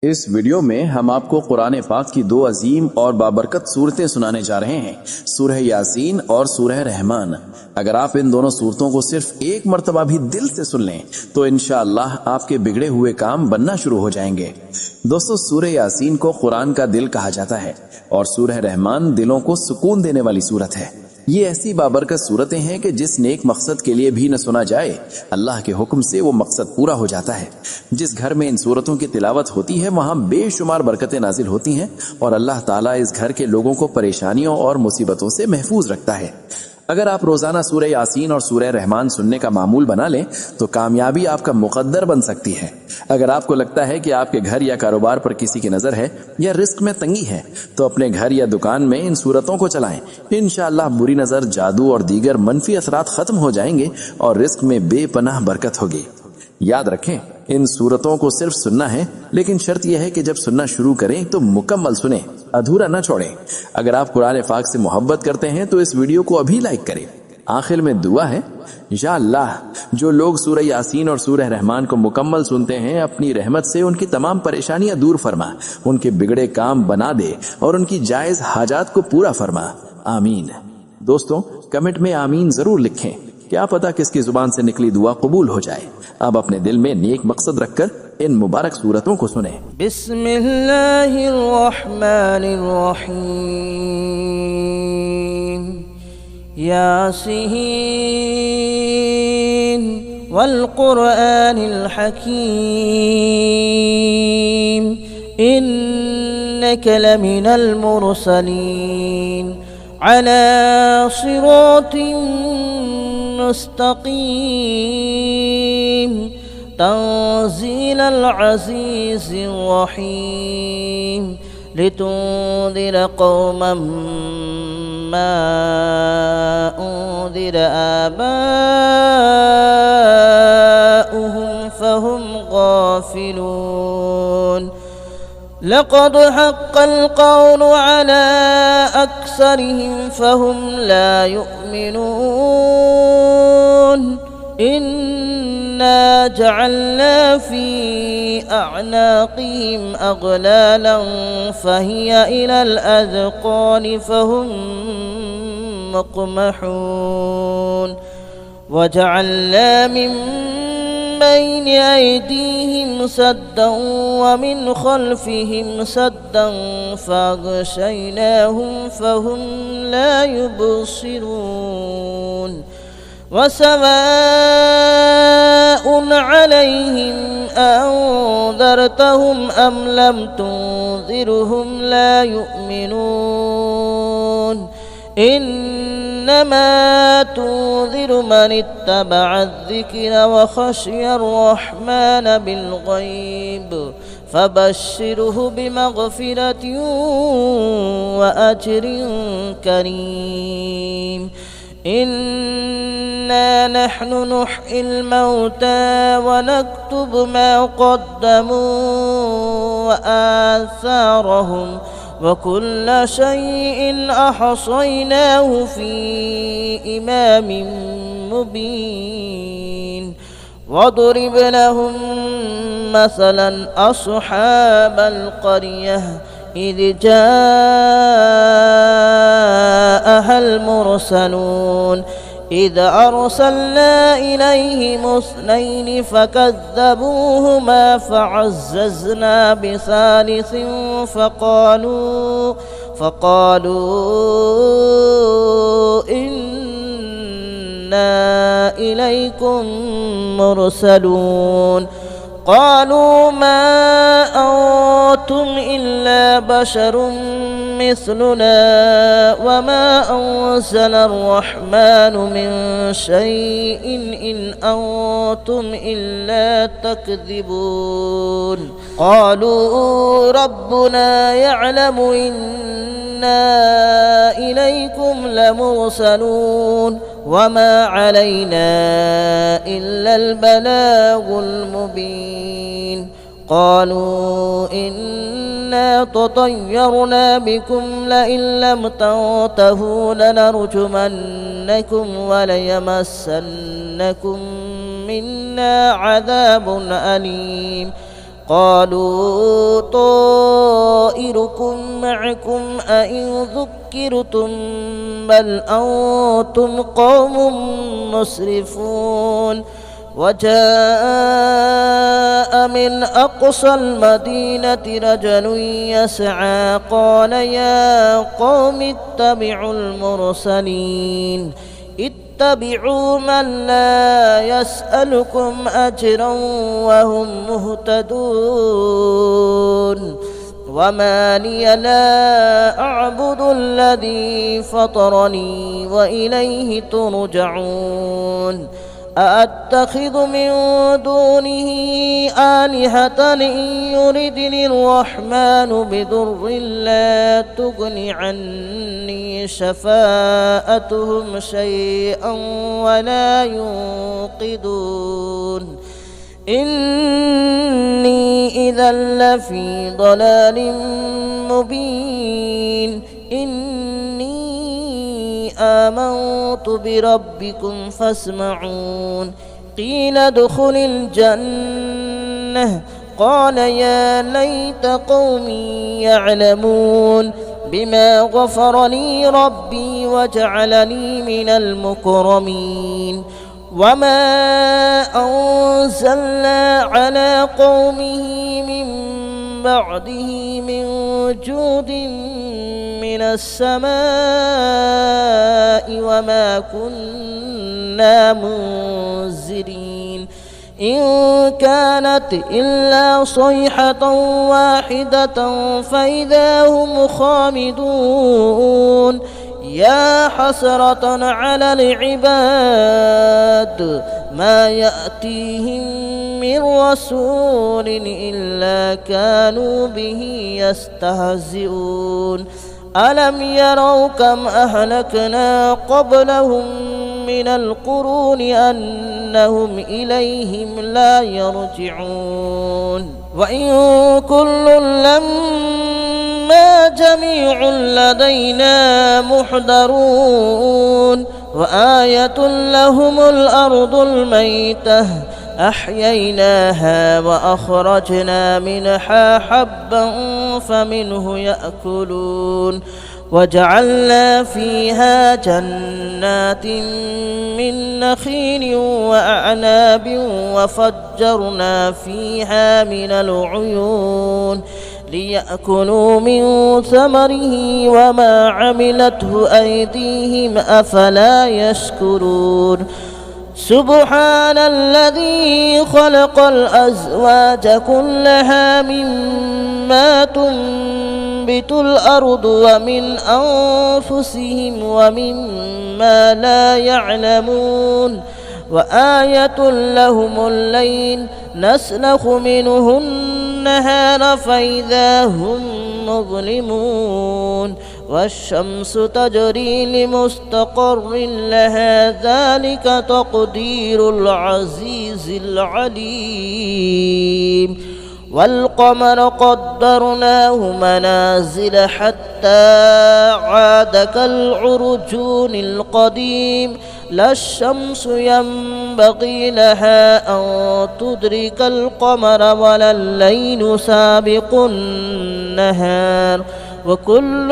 इस वीडियो में हम आपको कुरान पाक की दो अजीम और बाबरकत सूरतें सुनाने जा रहे हैं, सूरह यासीन और सूरह रहमान। अगर आप इन दोनों सूरतों को सिर्फ एक मर्तबा भी दिल से सुन लें तो इंशाअल्लाह आपके बिगड़े हुए काम बनना शुरू हो जाएंगे। दोस्तों, सूरह यासीन को कुरान का दिल कहा जाता है और सूरह रहमान दिलों को सुकून देने वाली सूरत है। ये ऐसी बाबरकत सूरतें हैं कि जिस नेक मकसद के लिए भी न सुना जाए, अल्लाह के हुक्म से वो मकसद पूरा हो जाता है। जिस घर में इन सूरतों की तिलावत होती है वहां बेशुमार बरकतें नाजिल होती हैं और अल्लाह ताला इस घर के लोगों को परेशानियों और मुसीबतों से महफूज रखता है। अगर आप रोजाना सूरह यासीन और सूरह रहमान सुनने का मामूल बना लें तो कामयाबी आपका मुकद्दर बन सकती है। अगर आपको लगता है कि आपके घर या कारोबार पर किसी की नजर है या रिस्क में तंगी है तो अपने घर या दुकान में इन सूरतों को चलाएं। इंशाअल्लाह बुरी नजर, जादू और दीगर मनफी असरात खत्म हो जाएंगे और रिस्क में बेपनाह बरकत होगी। याद रखें, इन सूरतों को सिर्फ सुनना है, लेकिन शर्त यह है कि जब सुनना शुरू करें तो मुकम्मल सुने, अधूरा न छोड़ें। अगर आप कुरान पाक से मोहब्बत करते हैं तो इस वीडियो को अभी लाइक करें। आखिर में दुआ है, या अल्लाह, जो लोग सूरह यासीन और सूरह रहमान को मुकम्मल सुनते हैं, अपनी रहमत से उनकी तमाम परेशानियां दूर फरमा, उनके बिगड़े काम बना दे और उनकी जायज हाजात को पूरा फरमा। आमीन। दोस्तों, कमेंट में आमीन जरूर लिखें। क्या पता किसकी जुबान से निकली दुआ कबूल हो जाए। अब अपने दिल में नेक मकसद रखकर इन मुबारक सूरतों को सुने। बिस्मिल्लाहिर्रहमानिर्रहीम। यासीन वल कुरआनिल हकीम, इन्नका लमिनल मुरसलीन अला सिरातिन मुस्तकीम, तंज़ीलल अज़ीज़िर रहीम, लितुंज़िर कौमन मा उन्ज़िर आबाउहुम फहुम गाफिलून। लक़द हक़्क़ल क़ौलु अला अक्सरिहिम फहुम ला युमिनून। इन्ना जअलना फी अअनाक़िहिम अग़लालन फ़हिय इलल अज़क़ानि फ़हुम मुक़महून। वजअलना मिन बैन अयदीहिम सद्दन व मिन खल्फ़िहिम सद्दन फ़अग़शयनाहुम फ़हुम ला युबसिरून। वसवाउन अलैहिम अअंज़रतहुम अम लम तुंज़िरहुम ला युमिनून। इन्नमा तुंज़िरु मन इत्तबअ अज़्ज़िक्र व खशियर रहमान बिलग़ैब फबश्शिरहु बिमग़फ़िरतिन व अज्रिन करीम। इन्ना नहनु नुह्यिल मौता व नक्तुबु मा क़द्दमू व आसारहुम व कुल्ल शैइन अहसयनाहु फी इमामिन मुबीन। वदरिब लहुम मसलन अस्हाबल क़रियह इज़ जाअहल मुरसलून। إذ أرسلنا إليهم اثنين فكذبوهما فعززنا بثالث فقالوا إنا إليكم مرسلون. قالوا ما أنتم إلا بشر مثلنا وما أنزل الرحمن من شيء إن أنتم إلا تكذبون. قالوا ربنا يعلم إنا إليكم لمرسلون وما علينا إلا البلاغ المبين. قالوا إنا تطيرنا بكم لئن لم تنتهوا لنرجمنكم وليمسنكم منا عذاب أليم. قالوا طائركم معكم أئن ذكرتم بل أنتم قوم مسرفون وجاء من أقصى المدينة رجل يسعى قال يا قوم اتبعوا المرسلين اتبعوا من لا يسألكم أجرا وهم مهتدون وما لي لا أعبد الذي فطرني وإليه ترجعون أأتخذ من دونه آلهة إن يردني الرحمن بضر لا تغن عني شفاءتهم شيئا ولا ينقذون إني إذا لفي ضلال مبين إني آمنت بربكم فاسمعون قيل ادخل الجنة قال يا ليت قومي يعلمون بما غفر لي ربي وجعلني من المكرمين وما أنزلنا على قومه من بعده من جود من السماء وما كنا منزلين إن كانت إلا صيحة واحدة فإذا هم خامدون يا حسرة على العباد ما يأتيهم من رسول إلا كانوا به يستهزئون ألم يروا كم أهلكنا قبلهم من القرون أنهم إليهم لا يرجعون وإن كل لما جميع لدينا محضرون وآية لهم الأرض الميتة أحييناها وأخرجنا منها حبا فمنه يأكلون وجعلنا فيها جنات من نخيل وأعناب وفجرنا فيها من العيون ليأكلوا من ثمره وما عملته أيديهم أفلا يشكرون سبحان الذي خلق الأزواج كلها مما تنبت الأرض ومن أنفسهم ومما لا يعلمون وآية لهم الليل نسلخ منه النهار فإذا هم مظلمون والشمس تجري لمستقر لها ذلك تقدير العزيز العليم والقمر قدرناه منازل حتى عاد كالعرجون القديم لا الشمس ينبغي لها أن تدرك القمر ولا الليل سابق النهار وكل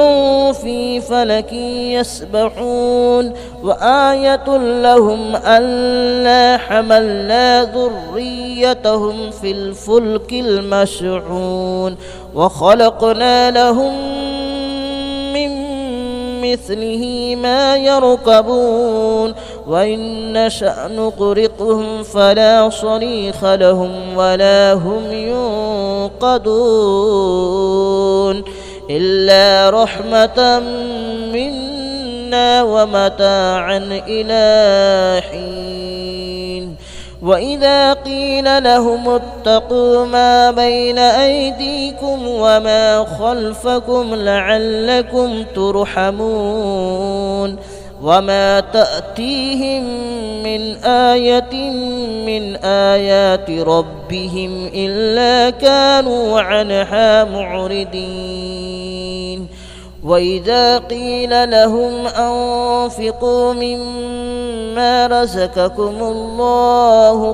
في فلك يسبحون وآية لهم ألا حملنا ذريتهم في الفلك المشحون وخلقنا لهم من مثله ما يركبون وإن نشأ نغرقهم فلا صريخ لهم ولا هم ينقذون إلا رحمة منا ومتاعا إلى حين وإذا قيل لهم اتقوا ما بين أيديكم وما خلفكم لعلكم ترحمون وما تأتيهم من آية من آيات ربهم إلا كانوا عنها معرضين وإذا قيل لهم أنفقوا مما رزقكم الله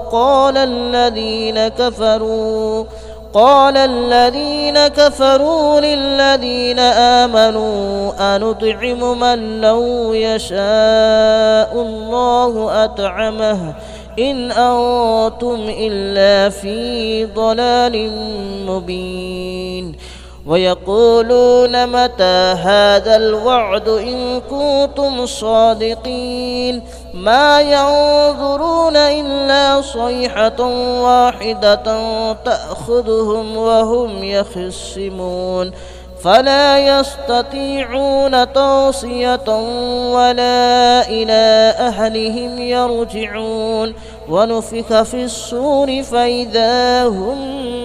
قال الذين كفروا للذين آمنوا أنطعم من لو يشاء الله أطعمه إن أنتم إلا في ضلال مبين ويقولون متى هذا الوعد إن كنتم صادقين ما ينظرون إلا صيحة واحدة تأخذهم وهم يخصمون فلا يستطيعون توصية ولا إلى أهلهم يرجعون ونفخ في الصور فإذا هم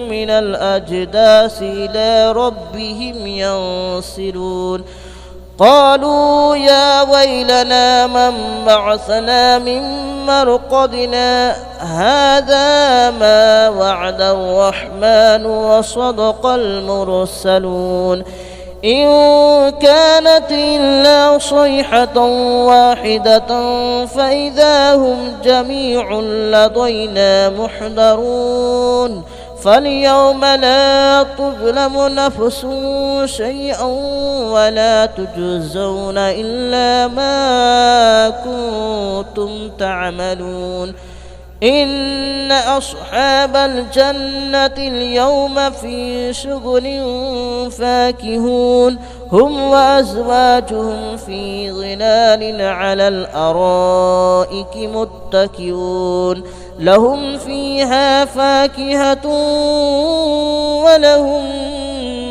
من الأجداث إلى ربهم ينسلون قالوا يا ويلنا من بعثنا من مرقدنا هذا ما وعد الرحمن وصدق المرسلون إن كانت إلا صيحة واحدة فإذا هم جميع لدينا محضرون فاليوم لا تظلم نفس شيئا ولا تجزون إلا ما كنتم تعملون إن أصحاب الجنة اليوم في شغل فاكهون هم وأزواجهم في ظلال على الأرائك متكئون لهم فيها فاكهة ولهم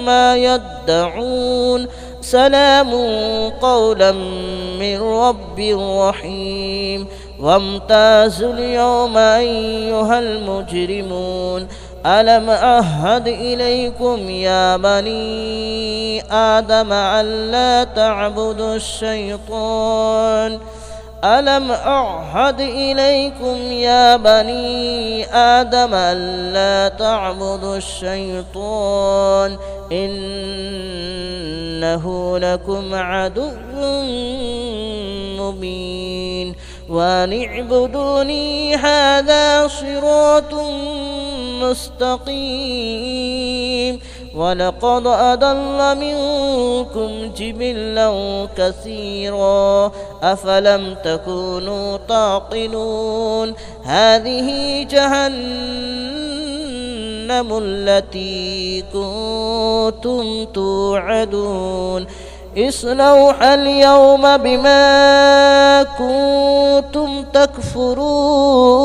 ما يدعون سلام قولا من رب رحيم وامتازوا اليوم أيها المجرمون ألم أعهد إليكم يا بني آدم ألا تعبدوا الشيطان ألم أعهد إليكم يا بني آدم ألا تعبدوا الشيطان إنه لكم عدو مبين وأن اعبدوني هذا صراط مستقيم ولقد أضل منكم جبلا كثيرا أفلم تكونوا تعقلون هذه جهنم التي كنتم توعدون اصلوها اليوم بما كنتم تكفرون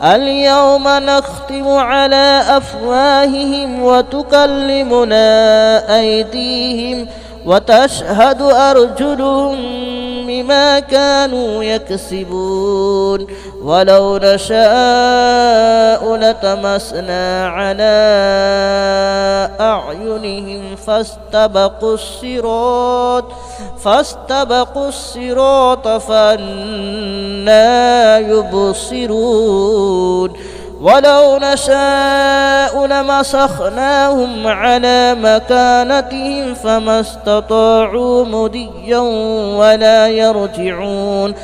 اليوم نختم على أفواههم وتكلمنا أيديهم وتشهد أرجلهم بما كانوا يكسبون ولو نشاء لطمسنا على أعينهم فاستبقوا الصراط فأنى يبصرون ولو نشاء لمسخناهم على مكانتهم فما استطاعوا مضيا ولا يرجعون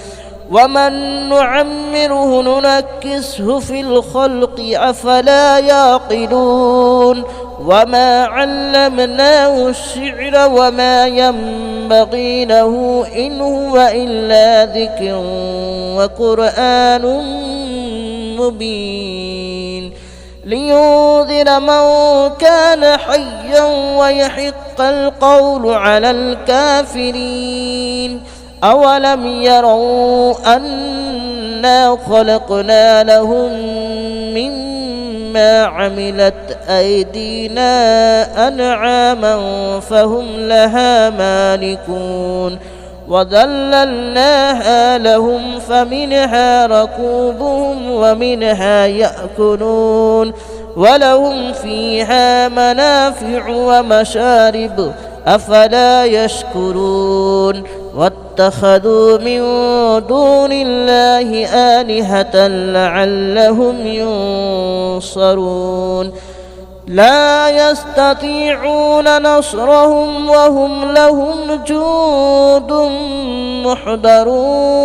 ومن نعمره ننكسه في الخلق أفلا يعقلون وما علمناه الشعر وما ينبغي له إن هو إلا ذكر وقرآن مبين لينذر من كان حيا ويحق القول على الكافرين أولم يروا أنا خلقنا لهم مما عملت أيدينا أنعاما فهم لها مالكون وذللناها لهم فمنها ركوبهم ومنها يأكلون ولهم فيها منافع ومشارب أفلا يشكرون واتخذوا من دون الله آلهة لعلهم ينصرون لا يستطيعون نصرهم وهم لهم جند محضرون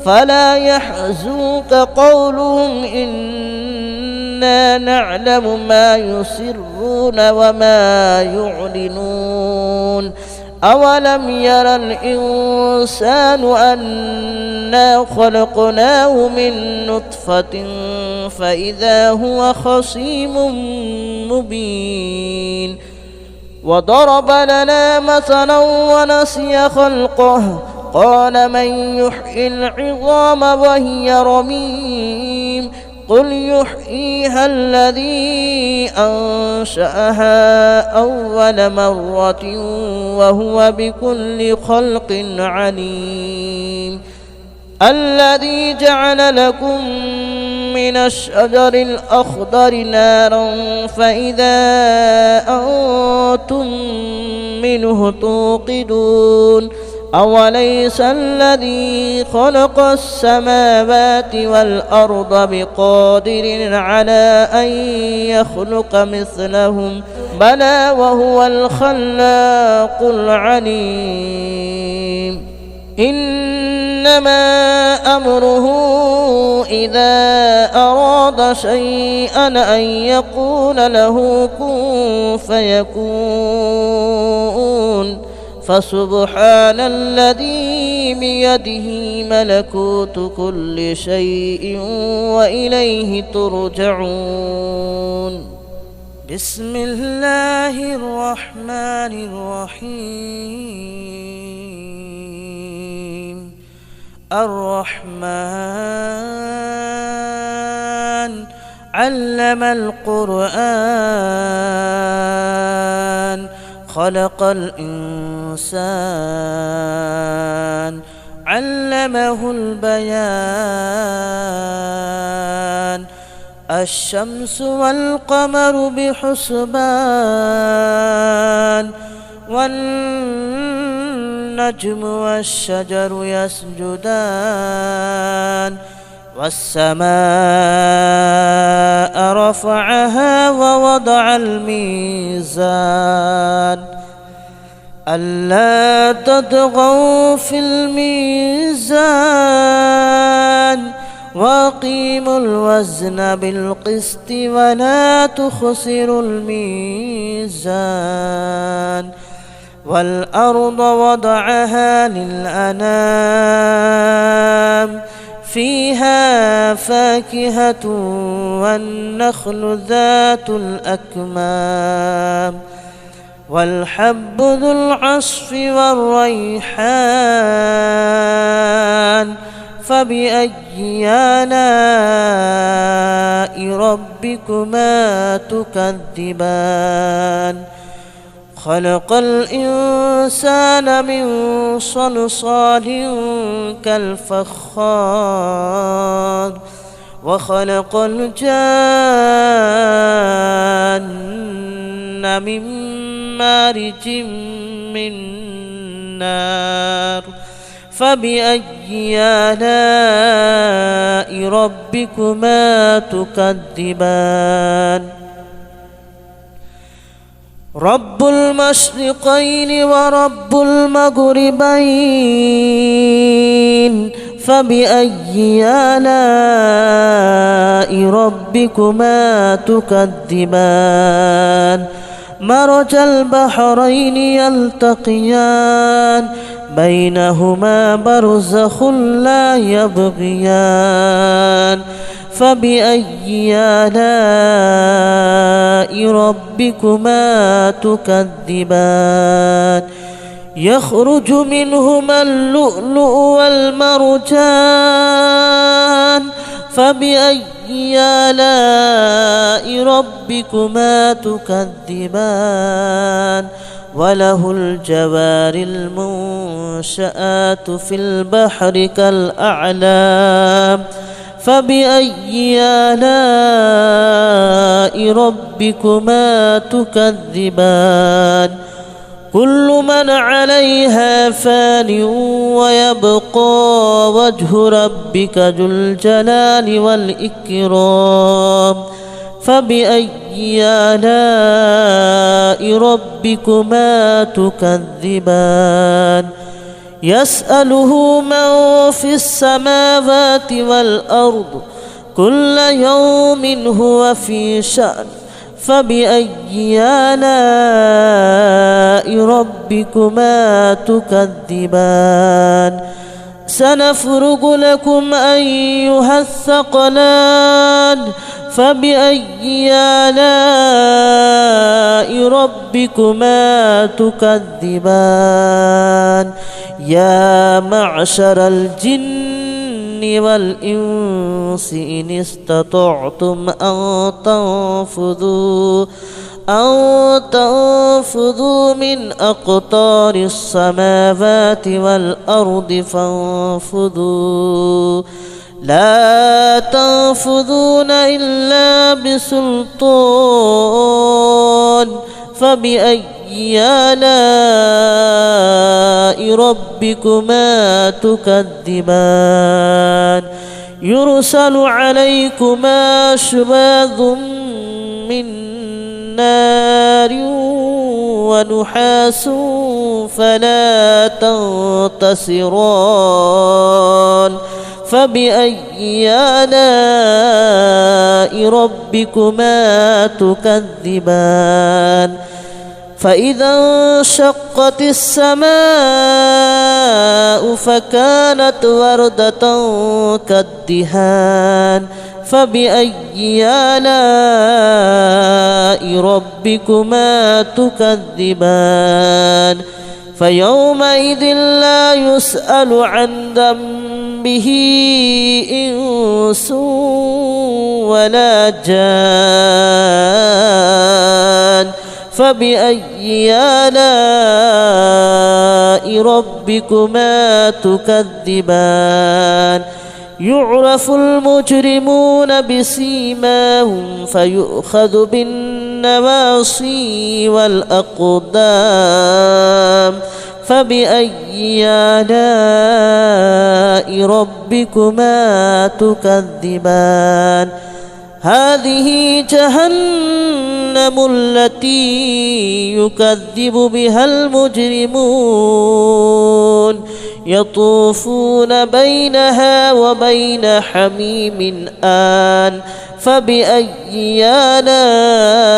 فلا يحزنك قولهم إن إنا نعلم ما يسرون وما يعلنون أولم ير الإنسان أنا خلقناه من نطفة فإذا هو خصيم مبين وضرب لنا مثلا ونسي خلقه قال من يحيي العظام وهي رميم قل يحييها الذي أنشأها أول مرة وهو بكل خلق عليم الذي جعل لكم من الشجر الأخضر نارا فإذا أنتم منه توقدون أوليس الذي خلق السماوات والأرض بقادر على أن يخلق مثلهم بلى وهو الخلاق العليم إنما أمره إذا أراد شيئا أن يقول له كن فيكون فسبحان الذي بيده ملكوت كل شيء وإليه ترجعون بسم الله الرحمن الرحيم الرحمن علم القرآن خلق الإنسان علمه البيان الشمس والقمر بحسبان والنجم والشجر يسجدان والسماء رفعها ووضع الميزان ألا تطغوا في الميزان وأقيموا الوزن بالقسط ولا تخسروا الميزان والأرض وضعها للأنام فيها فاكهة والنخل ذات الأكمام والحب ذو العصف والريحان فبأي آلاء ربكما تكذبان خلق الإنسان من صلصال كالفخار وخلق الجان من مارج من نار فبأي آلاء ربكما تكذبان رب المشرقين ورب المغربين فبأي آلاء ربكما تكذبان مرج البحرين يلتقيان بينهما برزخ لا يبغيان فبأي آلاء ربكما تكذبان يخرج منهما اللؤلؤ والمرجان فبأي آلاء ربكما تكذبان وله الجوار المنشآت في البحر كالأعلام فبأي آلاء ربكما تكذبان كل من عليها فان ويبقى وجه ربك ذو الجلال والإكرام فبأي آلاء ربكما تكذبان يسأله من في السماوات والأرض كل يوم هو في شأن فبأي آلاء ربكما تكذبان سنفرغ لكم أيها الثقلان فبأي آلاء ربكما تكذبان يا معشر الجن والإنس إن استطعتم أن تنفذوا من أقطار السماوات والأرض فانفذوا لا تنفذون إلا بسلطان فبأي آلاء ربكما تكذبان يرسل عليكما شواظ من نار ونحاس فلا تنتصران فبأي آلاء ربكما تكذبان فإذا انشقت السماء فكانت وردة كالدهان فبأي آلاء ربكما تكذبان فيومئذ لا يسأل عن ذنبه إنس ولا جان فبأي آلاء ربكما تكذبان يعرف المجرمون بسيماهم فيؤخذ بالنواصي والأقدام فبأي آلاء ربكما تكذبان هذه جهنم التي يكذب بها المجرمون يطوفون بينها وبين حميم آن فبأي آلاء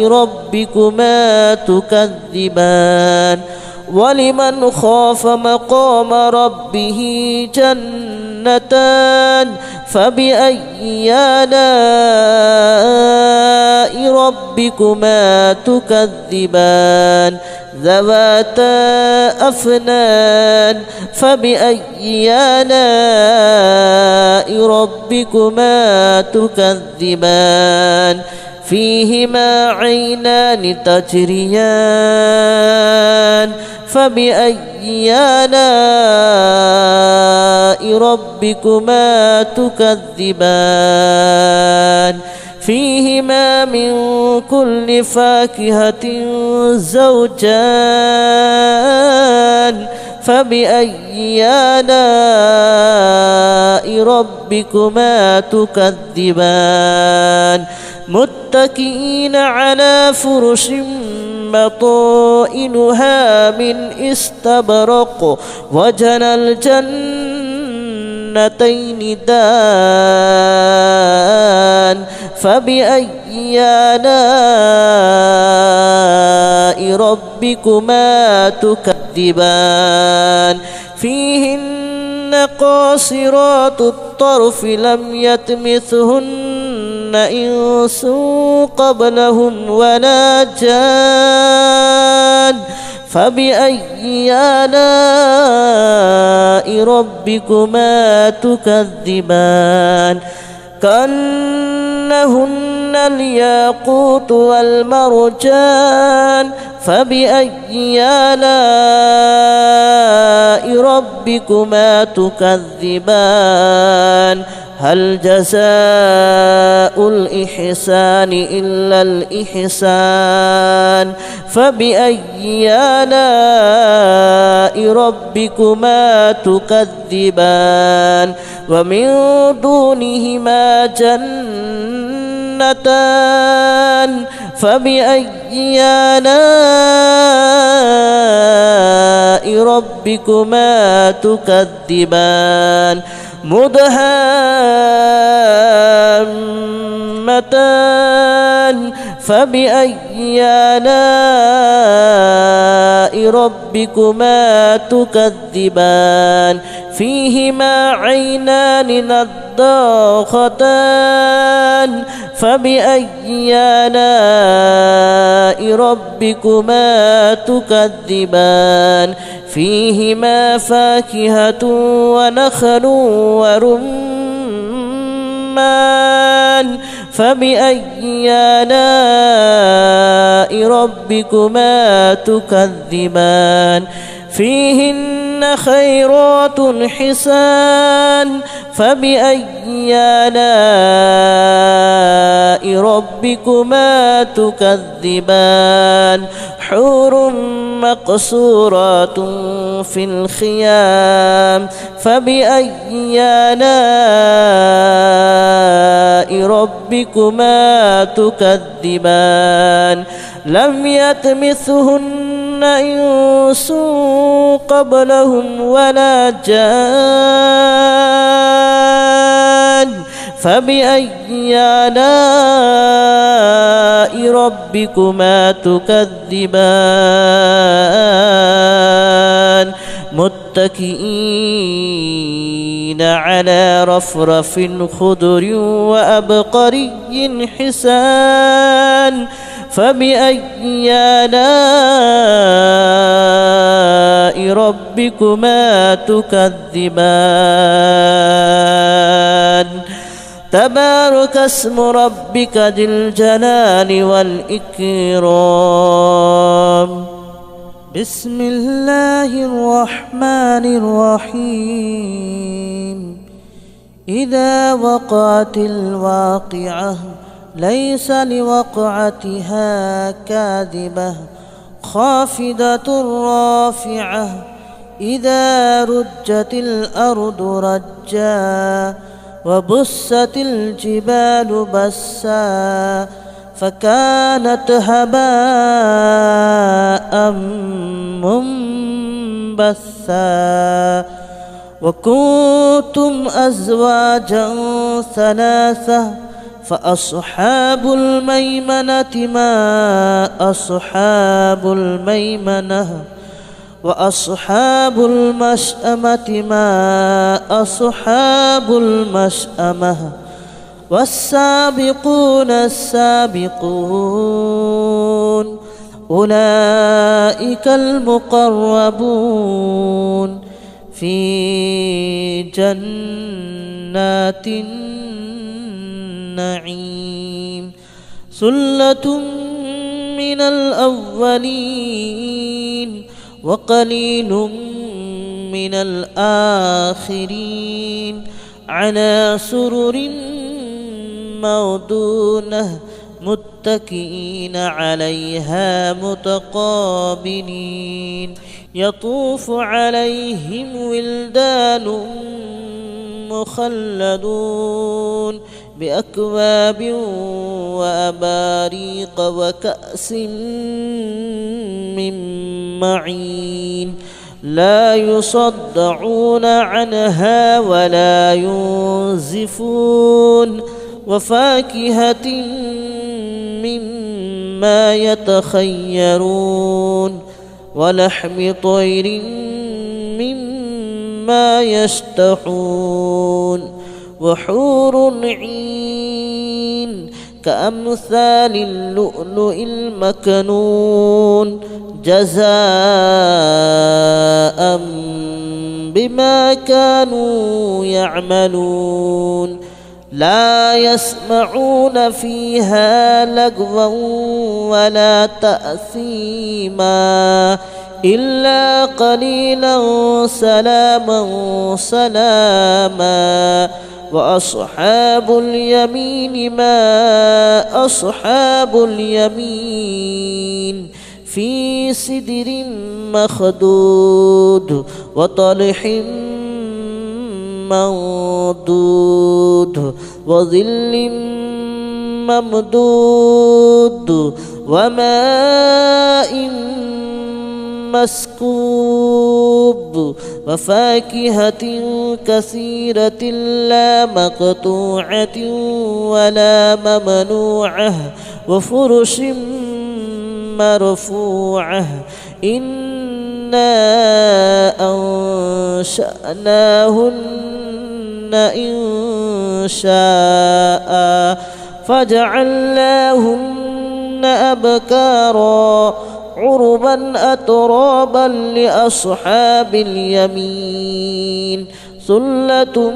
ربكما تكذبان ولمن خاف مقام ربه جنتان فبأي آلاء ربكما تكذبان ذواتا أفنان فبأي آلاء ربكما تكذبان فيهما عينان تجريان فبأي آلاء ربكما تكذبان فيهما من كل فاكهة زوجان فبأي آلاء ربكما تكذبان متكئين على فرش بطائنها من استبرق وجنى الجنتين دان فبأي آلاء ربكما تكذبان فيهن قاصرات الطرف لم يطمثهن إنس قبلهم ولا جان فبأي آلاء ربكما تكذبان كأنهن الياقوت والمرجان فبأي آلاء ربكما تكذبان هل جزاء الإحسان إلا الإحسان فبأي آلاء ربكما تكذبان ومن دونهما جنتان فبأي آلاء ربكما تكذبان مدهامتان فبأي آلاء ربكما تكذبان فيهما عينان نضاختان فبأي آلاء ربكما تكذبان فيهما فاكهة ونخل ورمان فبأي آلاء ربكما تكذبان فيهن خيرات حسان فبأي آلاء ربكما تكذبان حور مقصورات في الخيام فبأي آلاء ربكما تكذبان لم يطمثهن إنس قبلهم ولا جان فبأي آلاء ربكما تكذبان متكئين على رفرف خضر وأبقري حسان فبأي آلاء ربكما تكذبان تبارك اسم ربك ذي الجلال والإكرام بسم الله الرحمن الرحيم إذا وقعت الواقعة ليس لوقعتها كاذبة خافضة رافعة إذا رجت الأرض رجا وبست الجبال بسا فكانت هباء منبثا وكنتم أزواجا ثلاثة فأصحاب الميمنة ما أصحاب الميمنة وأصحاب المشأمة ما أصحاب المشأمة والسابقون السابقون أولئك المقربون في جنات النعيم ثلة من الأولين وقليل من الآخرين على سرر موضونة متكئين عليها متقابلين يطوف عليهم ولدان مخلدون بأكواب وأباريق وكأس من معين لا يصدعون عنها ولا ينزفون وفاكهة مما يتخيرون ولحم طير مما يشتهون وحور عين كأمثال اللؤلؤ المكنون جزاء بما كانوا يعملون لا يسمعون فيها لغوا ولا تأثيما إلا قليلا سلاما سلاما وأصحاب اليمين ما أصحاب اليمين في سدر مخدود وطلح منضود وظل ممدود وماء مسكوب مكذوب وفاكهة كثيرة لا مقطوعة ولا ممنوعة وفرش مرفوعة إنا أنشأناهن إن شاء فجعلناهن أبكارا عربا أترابا لأصحاب اليمين ثلة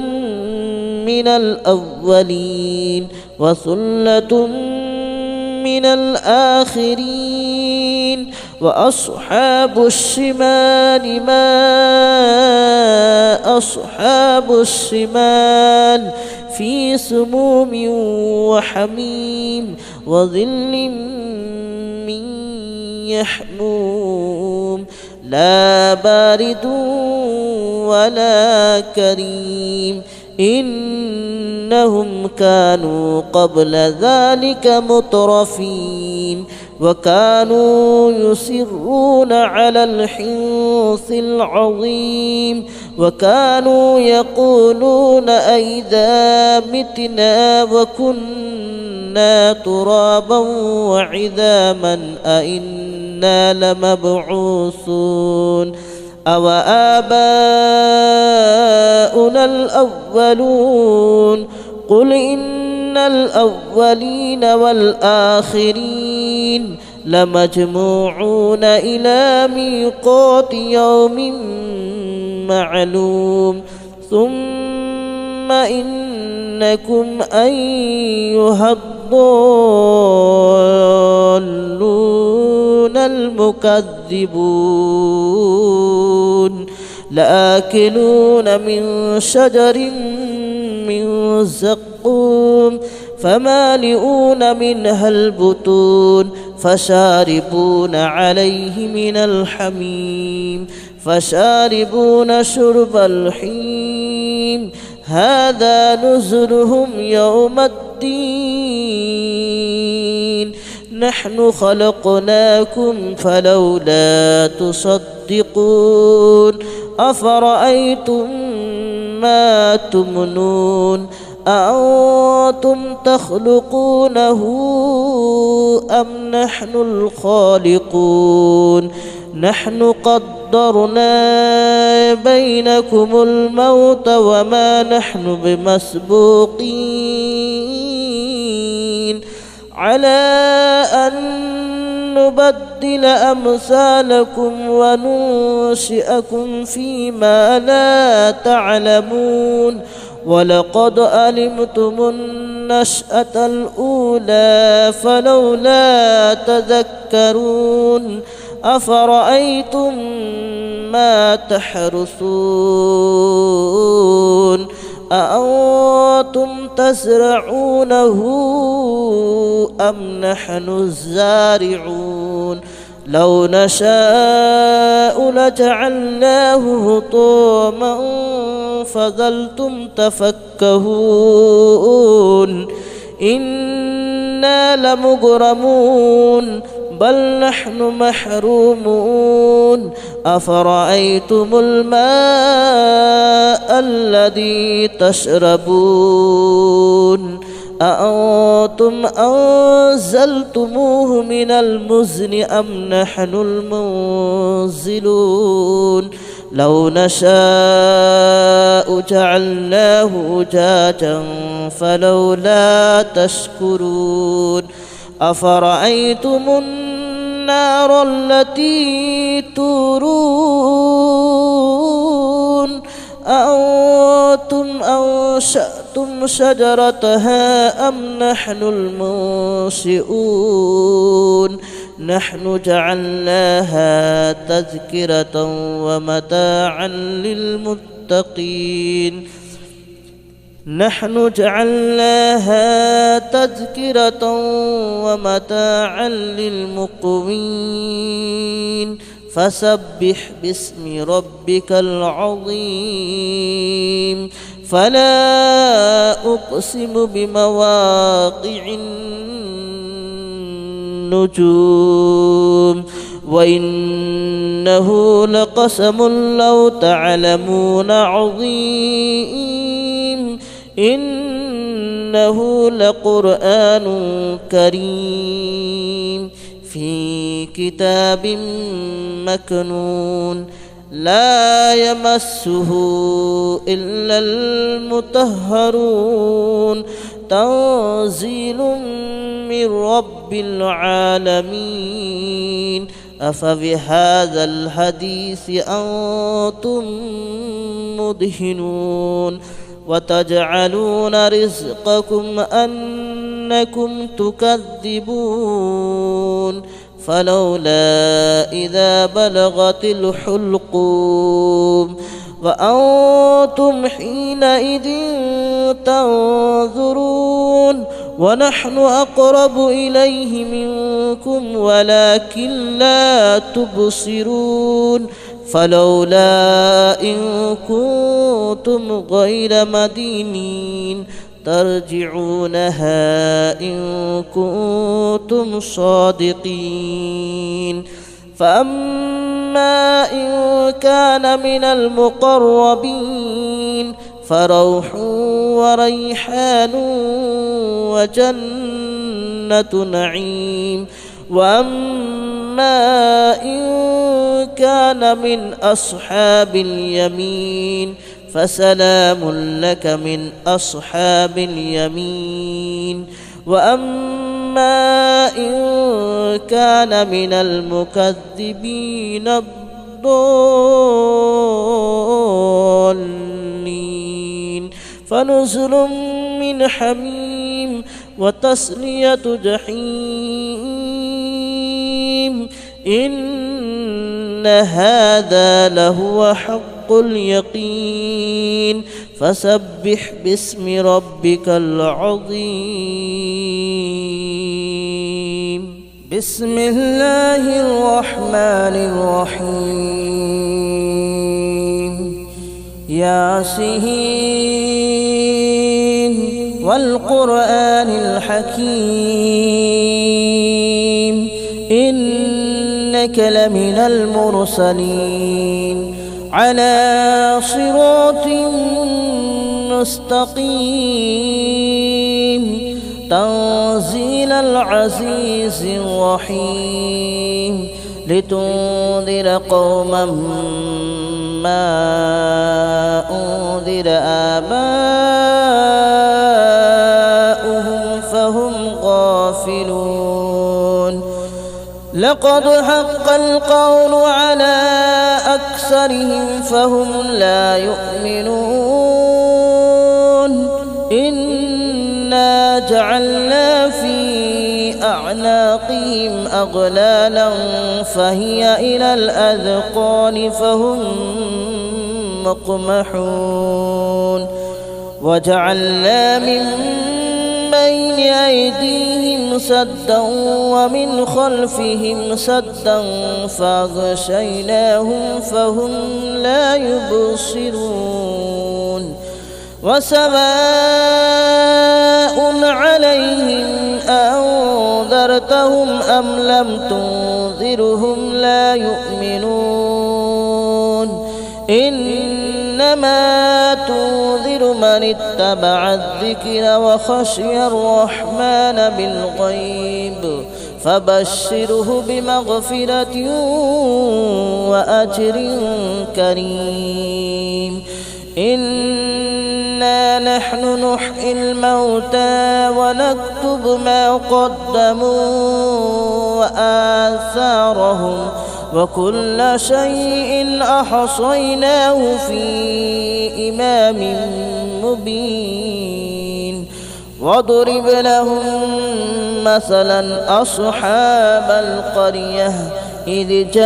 من الأولين وثلة من الآخرين وأصحاب الشمال ما أصحاب الشمال في سموم وحميم وظل من يحموم لا بارد ولا كريم إنهم كانوا قبل ذلك مترفين وكانوا يصرون على الحنث العظيم وكانوا يقولون أئذا متنا وكنا ترابا وعظاما أئنا لمبعوثون أو آباؤنا الأولون قل إن الأولين والآخرين لمجموعون إلى ميقات يوم معلوم ثم إنكم أيها الضالون المكذبون لآكلون من شجر من زقوم فمالئون منها البطون فشاربون عليه من الحميم فشاربون شرب الحميم هذا نزلهم يوم الدين نحن خلقناكم فلولا تصدقون أفرأيتم ما تمنون أأنتم تخلقونه أم نحن الخالقون نحن قدرنا بينكم الموت وما نحن بمسبوقين على أن نبدل أمثالكم وننشئكم فيما لا تعلمون ولقد علمتم النشأة الأولى فلولا تذكرون أفرأيتم ما تحرثون أأنتم تزرعونه أم نحن الزارعون لو نشاء لجعلناه هطاما فظلتم تفكهون إنا لمغرمون بل نحن محرومون أفرأيتم الماء الذي تشربون أأنتم أنزلتموه من المزن أم نحن المنزلون لو نشاء جعلناه أجاجا فلولا تشكرون أفرأيتم النار التي تورون أأنتم أنشأتم شجرتها أم نحن المنشئون نحن جعلناها تذكرة ومتاعا للمتقين نحن جعلناها تذكرة ومتاعا للمقوين فسبح باسم ربك العظيم فلا أقسم بمواقع النجوم وإنه لقسم لو تعلمون عظيم إنه لقرآن كريم في كتاب مكنون لا يمسه إلا المطهرون تنزيل من رب العالمين أفبهذا الحديث أنتم مدهنون وتجعلون رزقكم أنكم تكذبون فلولا إذا بلغت الحلقوم وأنتم حينئذ تنظرون ونحن أقرب إليه منكم ولكن لا تبصرون فلولا إن كنتم غير مدينين ترجعونها إن كنتم صادقين فأما إن كان من المقربين فروح وريحان وجنة نعيم وأما إن كان من أصحاب اليمين فسلام لك من أصحاب اليمين وأما إن كان من المكذبين الضالين فنزل من حميم وتصلية جحيم إن هذا لهو حق اليقين فسبح باسم ربك العظيم بسم الله الرحمن الرحيم ياسين والقرآن الحكيم إنك لمن المرسلين على صراط مستقيم تنزيل العزيز الرحيم لتنذر قوما ما أنذر آباؤهم فهم غافلون لقد حق القول على أكثرهم فهم لا يؤمنون إنا جعلنا في أعناقهم أغلالا فهي إلى الأذقان فهم مقمحون وجعلنا من بين أيديهم سدا ومن خلفهم سدا فأغشيناهم فهم لا يبصرون وسواء عليهم أنذرتهم أم لم تنذرهم لا يؤمنون إنما تنذر من اتبع الذكر وخشي الرحمن بالغيب فبشره بمغفرة وأجر كريم إنا نحن نحيي الموتى ونكتب ما قدموا وآثارهم وكل شيء أحصيناه في إمام مبين واضرب لهم مثلا أصحاب القرية إذ جاءها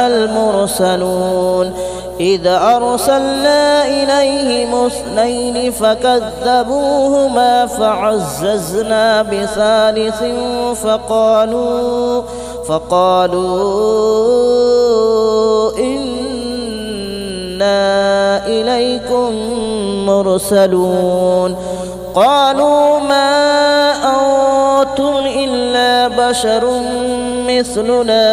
المرسلون إذ أرسلنا إليهم اثنين فكذبوهما فعززنا بثالث فقالوا إنا إليكم مرسلون قالوا ما أنتم إلا بشر مثلنا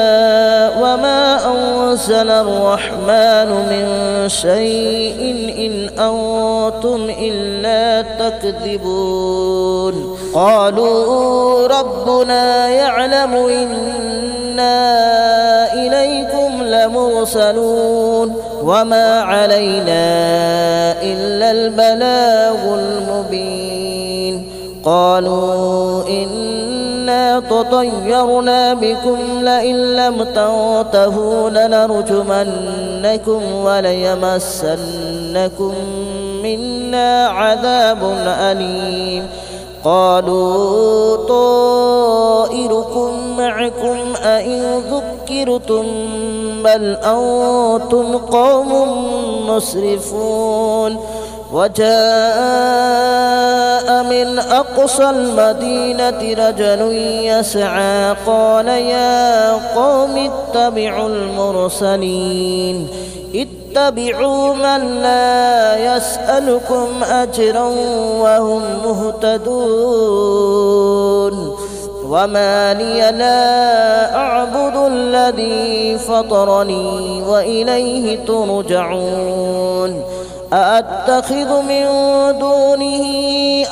وما أنزل الرحمن من شيء إن أنتم إلا تكذبون قالوا ربنا يعلم إنا إليكم لمرسلون وما علينا إلا البلاغ المبين قالوا إنا تطيرنا بكم لئن لم تنتهوا لنرجمنكم وليمسنكم منا عذاب أليم قالوا طائركم معكم أئن ذكرتم بل أنتم قوم مسرفون وجاء من أقصى المدينة رجل يسعى قال يا قوم اتبعوا المرسلين اتبعوا من لا يسألكم أجرا وهم مهتدون وما لي لا أعبد الذي فطرني وإليه ترجعون أأتخذ من دونه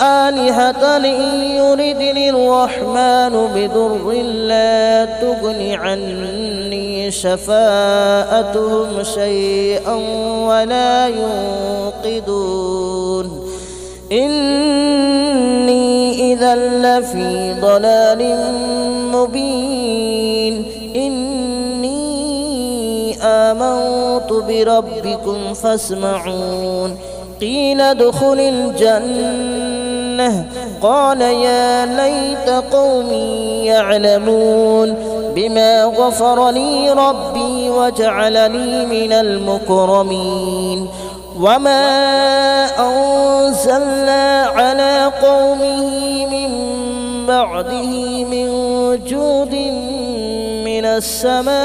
آلهة إن يردني الرحمن بضر لا تغن عني شفاءتهم شيئا ولا ينقذون إني إذا لفي ضلال مبين آمنت بربكم فاسمعون قيل ادخل الجنة قال يا ليت قومي يعلمون بما غفر لي ربي وجعلني من المكرمين وما أنزلنا على قومه من بعده من جود من السماء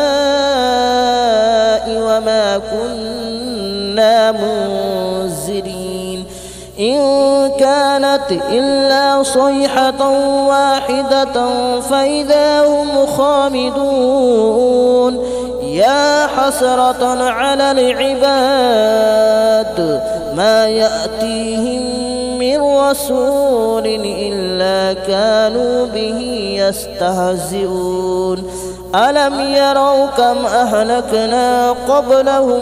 وما كنا منزلين إن كانت إلا صيحة واحدة فإذا هم خامدون يا حسرة على العباد ما يأتيهم من رسول إلا كانوا به يستهزئون ألم يروا كم أهلكنا قبلهم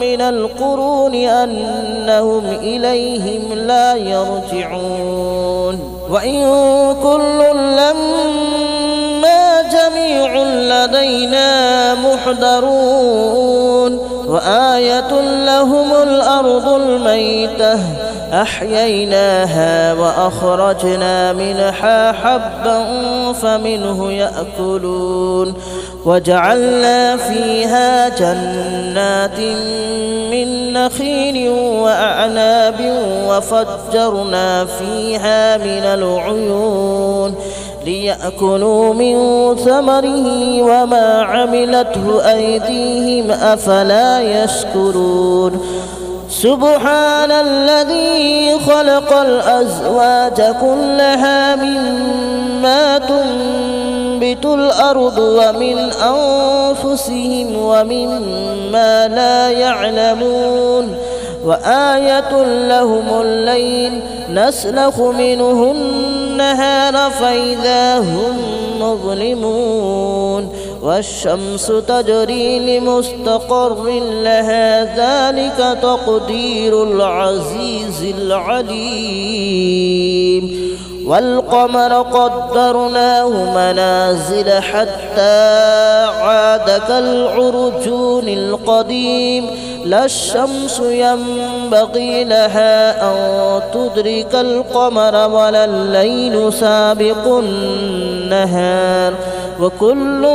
من القرون أنهم إليهم لا يرجعون وإن كل لما جميع لدينا محضرون وآية لهم الأرض الميتة أحييناها وأخرجنا منها حبا فمنه يأكلون وجعلنا فيها جنات من نخيل وأعناب وفجرنا فيها من العيون ليأكلوا من ثمره وما عملته أيديهم أفلا يشكرون سبحان الذي خلق الأزواج كلها مما تنبت الأرض ومن أنفسهم ومما لا يعلمون وآية لهم الليل نسلخ منه النهار فإذا هم مظلمون والشمس تجري لمستقر لها ذلك تقدير العزيز العليم والقمر قدرناه منازل حتى عاد كالعرجون القديم لا الشمس ينبغي لها أن تدرك القمر ولا الليل سابق النهار وكل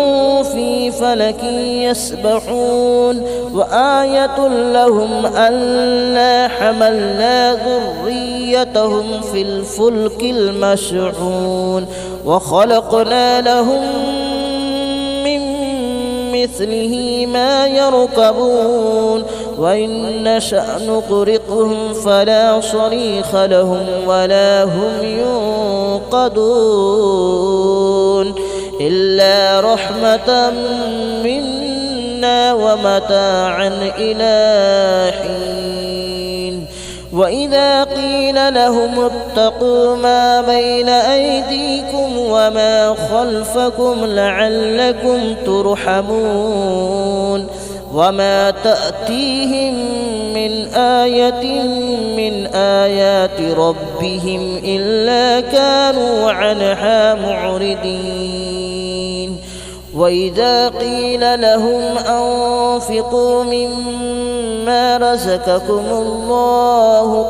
في فلك يسبحون وآية لهم ألا حملنا ذريتهم في الفلك المشحون وخلقنا لهم من مثله ما يركبون وإن نشأ نغرقهم فلا صريخ لهم ولا هم ينقذون إلا رحمة منا ومتاعا إلى حين وإذا قيل لهم اتقوا ما بين أيديكم وما خلفكم لعلكم ترحمون وما تأتيهم من آية من آيات ربهم إلا كانوا عنها معرضين وإذا قيل لهم أنفقوا مما رزقكم الله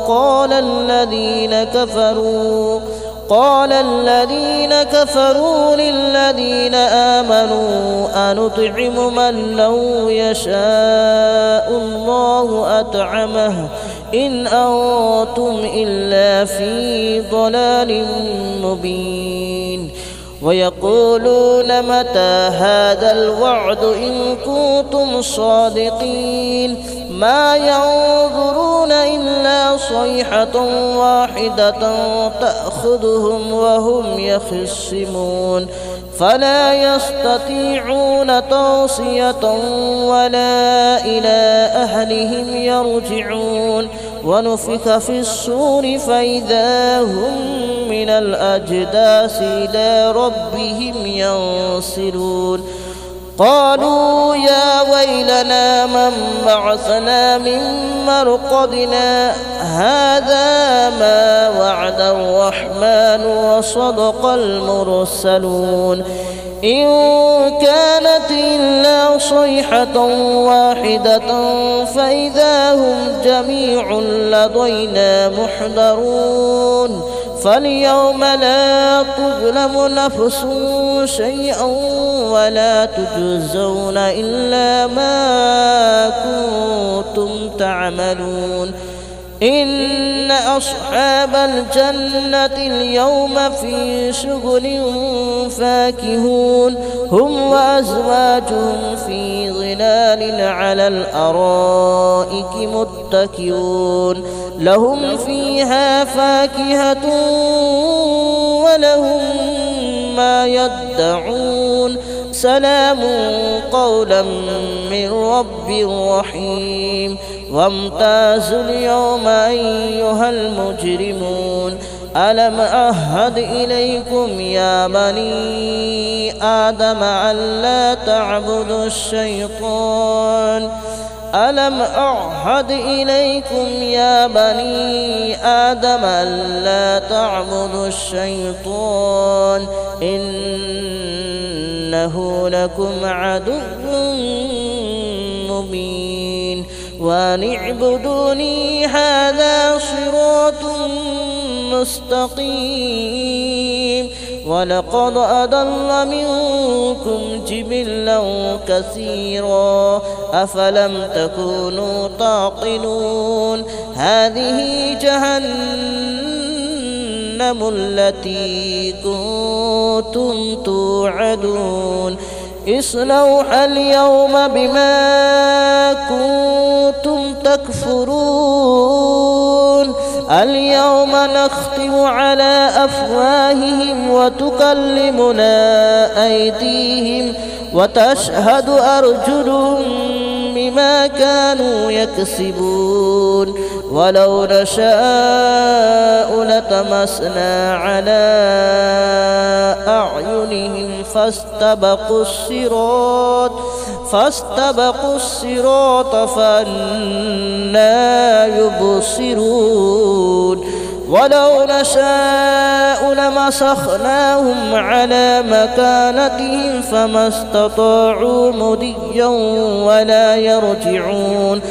قال الذين كفروا للذين آمنوا أنطعم من لو يشاء الله أطعمه إن أنتم إلا في ضلال مبين ويقولون متى هذا الوعد إن كنتم صادقين ما ينظرون إلا صيحة واحدة تأخذهم وهم يخصمون فلا يستطيعون توصية ولا إلى أهلهم يرجعون ونفخ في الصور فإذا هم من الأجداث إلى ربهم ينسلون قالوا يا ويلنا من بعثنا من مرقدنا هذا ما وعد الرحمن وصدق المرسلون إن كانت إلا صيحة واحدة فإذا هم جميع لدينا محضرون فاليوم لا تظلم نفس شيئا ولا تجزون إلا ما كنتم تعملون إن أصحاب الجنة اليوم في شغل فاكهون هم وأزواجهم في ظلال على الأرائك متكئون لهم فيها فاكهة ولهم ما يدعون سلام قولا من رب رحيم وامتازوا اليوم أيها المجرمون ألم أعهد إليكم يا بني آدم ألا تعبدوا الشيطان ألم أعهد إليكم يا بني آدم ألا تعبدوا الشيطان إنه لكم عدو مبين وأن اعبدوني هذا صراط مستقيم ولقد أضل منكم جبلا كثيرا أفلم تكونوا تعقلون هذه جهنم التي كنتم توعدون اصلوها اليوم بما كنتم تكفرون اليوم نختم على أفواههم وتكلمنا أيديهم وتشهد أرجلهم بما كانوا يكسبون ولو نشاء لطمسنا على أعينهم فاستبقوا الصراط فأنى يبصرون ولو نشاء لمسخناهم على مكانتهم فما استطاعوا مضيا ولا يرجعون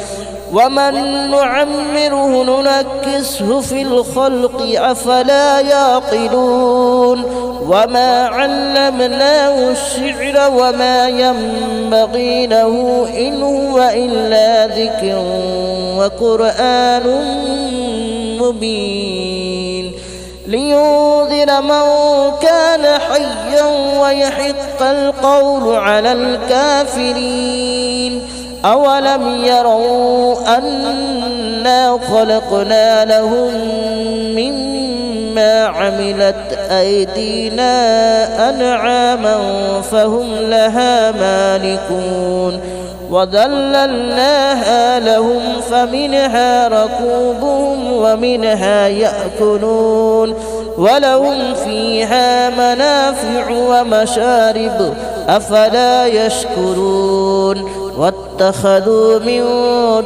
ومن نعمره ننكسه في الخلق أفلا يعقلون وما علمناه الشعر وما ينبغي له إن هو إلا ذكر وقرآن مبين لينذر من كان حيا ويحق القول على الكافرين أولم يروا أنا خلقنا لهم مما عملت أيدينا أنعاما فهم لها مالكون وذللناها لهم فمنها ركوبهم ومنها يأكلون ولهم فيها منافع ومشارب أفلا يشكرون واتخذوا من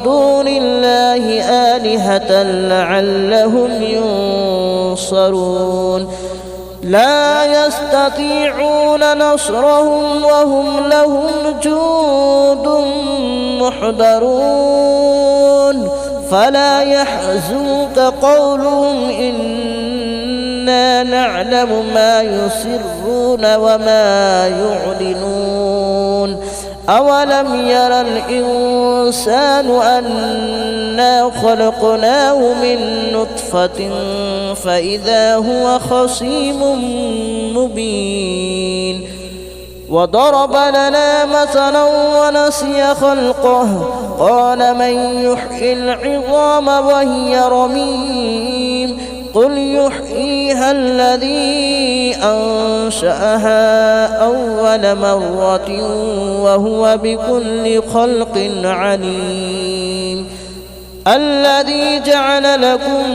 دون الله آلهة لعلهم ينصرون لا يستطيعون نصرهم وهم لهم جند محضرون فلا يحزنك قولهم إنا نعلم ما يسرون وما يعلنون أولم يرى الإنسان أنا خلقناه من نطفة فإذا هو خصيم مبين وضرب لنا مثلا ونسي خلقه قال من يحيي العظام وهي رميم قل يحييها الذي أنشأها أول مرة وهو بكل خلق عليم الذي جعل لكم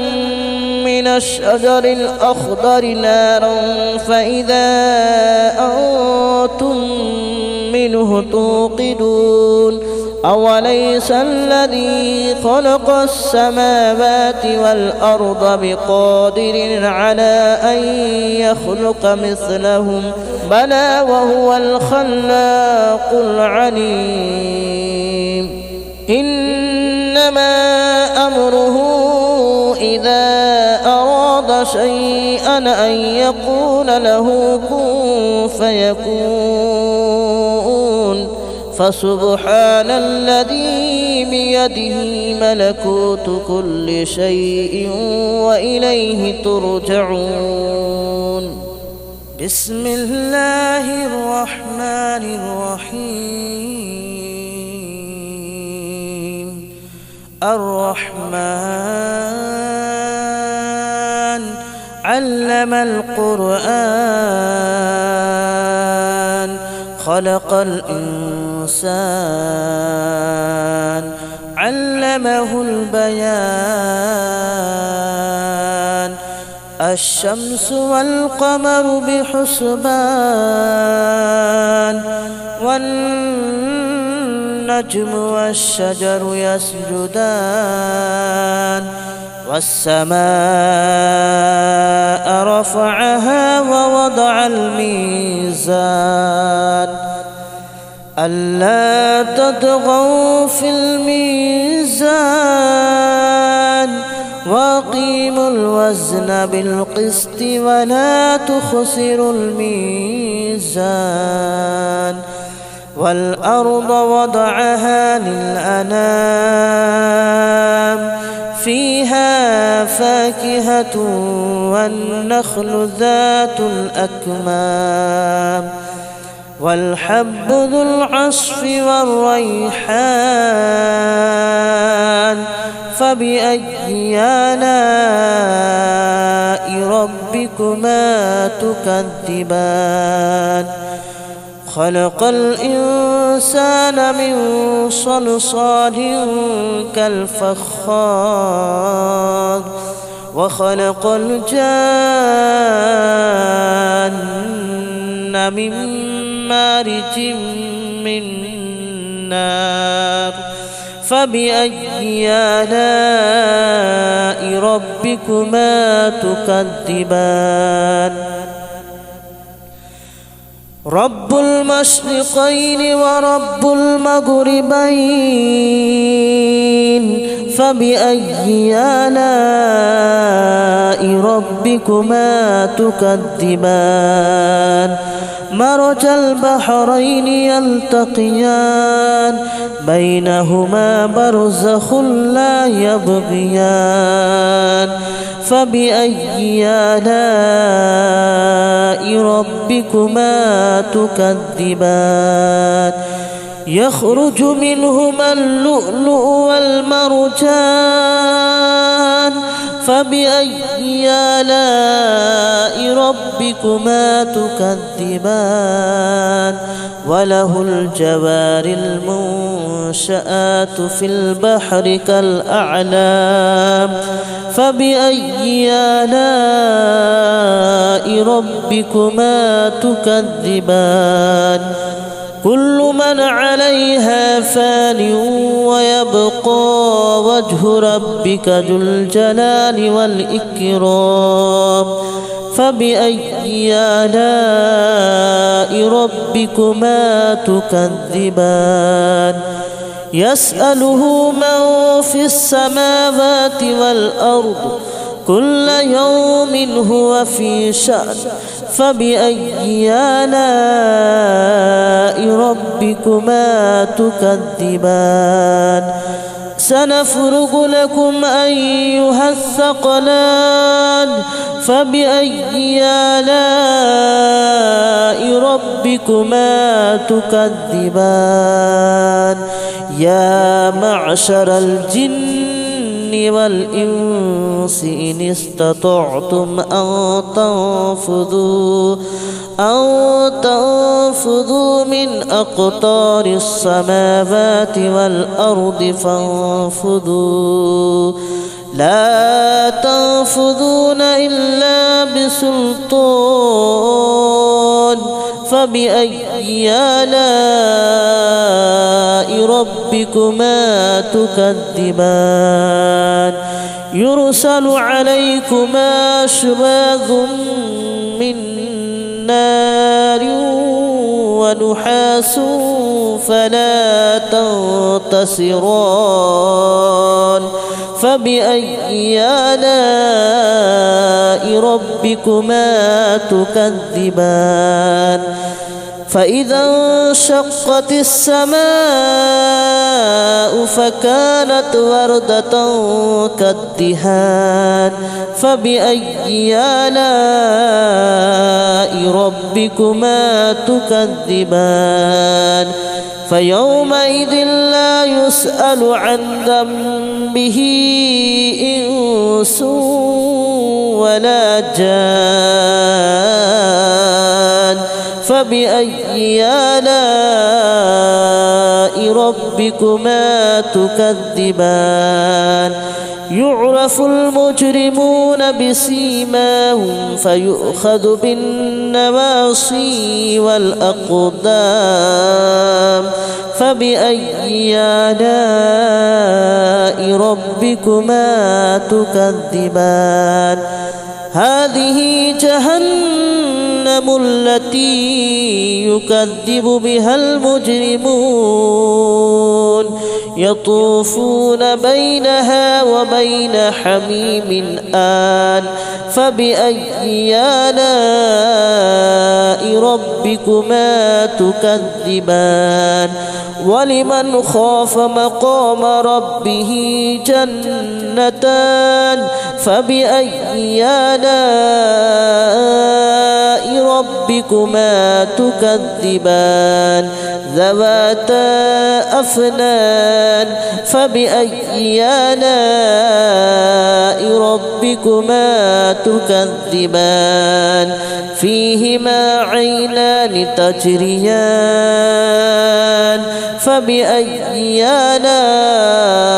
من الشجر الأخضر نارا فإذا أنتم منه توقدون أوليس الذي خلق السماوات والأرض بقادر على أن يخلق مثلهم بلى وهو الخلاق العليم إنما أمره إذا أراد شيئا أن يقول له كن فيكون فسبحان الذي بيده ملكوت كل شيء وإليه ترجعون بسم الله الرحمن الرحيم الرحمن علم القرآن خلق الإنسان علمه البيان الشمس والقمر بحسبان والنجم والشجر يسجدان والسماء رفعها ووضع الميزان ألا تطغوا في الميزان وأقيموا الوزن بالقسط ولا تخسروا الميزان والأرض وضعها للأنام فيها فاكهة والنخل ذات الأكمام والحب ذو العصف والريحان فبأي آلاء ربكما تكذبان خلق الإنسان من صلصال كالفخار وخلق الجان من مارج من نار فبأي آلاء ربكما تكذبان رب المشرقين ورب المغربين فبأي آلاء ربكما تكذبان مرج البحرين يلتقيان بينهما برزخ لا يبغيان فبأي آلاء ربكما تكذبان يخرج منهما اللؤلؤ والمرجان فبأي آلاء ربكما تكذبان وله الجوار المنشآت في البحر كالأعلام فبأي آلاء ربكما تكذبان كل من عليها فان ويبقى وجه ربك ذو الجلال والإكرام فبأي آلاء ربكما تكذبان يسأله من في السماوات والأرض كل يوم هو في شأن فبأي آلاء ربكما تكذبان سنفرغ لكم أيها الثقلان فبأي آلاء ربكما تكذبان يا معشر الجن والإنس إن استطعتم أن تنفذوا من أقطار السماوات والأرض فانفذوا لا تنفذون إلا بسلطان فبأي آلاء ربكما تكذبان يرسل عليكما شواظ من نار ونحاس فلا تنتصران فبأي آلاء ربكما تكذبان فإذا انشقت السماء فكانت وردة كالدهان فبأي آلاء ربكما تكذبان فيومئذ لا يسأل عن ذنبه إنس ولا جان فبأي آلاء ربكما تكذبان يعرف المجرمون بسيماهم فيؤخذ بالنواصي والأقدام فبأي آلاء ربكما تكذبان هذه جهنم التي يكذب بها المجرمون يطوفون بينها وبين حميم آن فبأي آلاء ربكما تكذبان ولمن خاف مقام ربه جنتان فبأي آلاء ربكما تكذبان ذواتا أفنان فبأي آلاء ربكما تكذبان فيهما عينان تجريان فبأي آلاء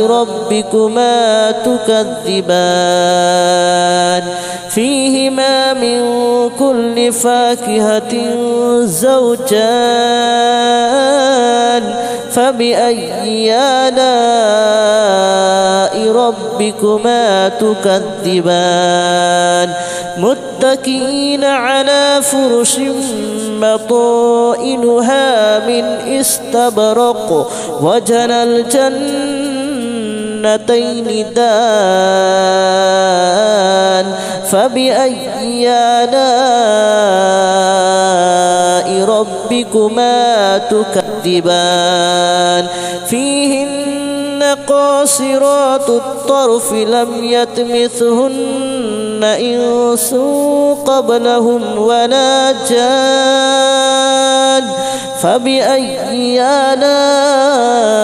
ربكما تكذبان فيهما من كل فاكهة زوجان فبأي آلاء ربكما تكذبان متكئين على فرش بطائنها من استبرق وجنى الجنتين دان فبأي آلاء ربكما تكذبان فيهن قاصرات الطرف لم يطمثهن إنس قبلهم ولا جان فبأي آلاء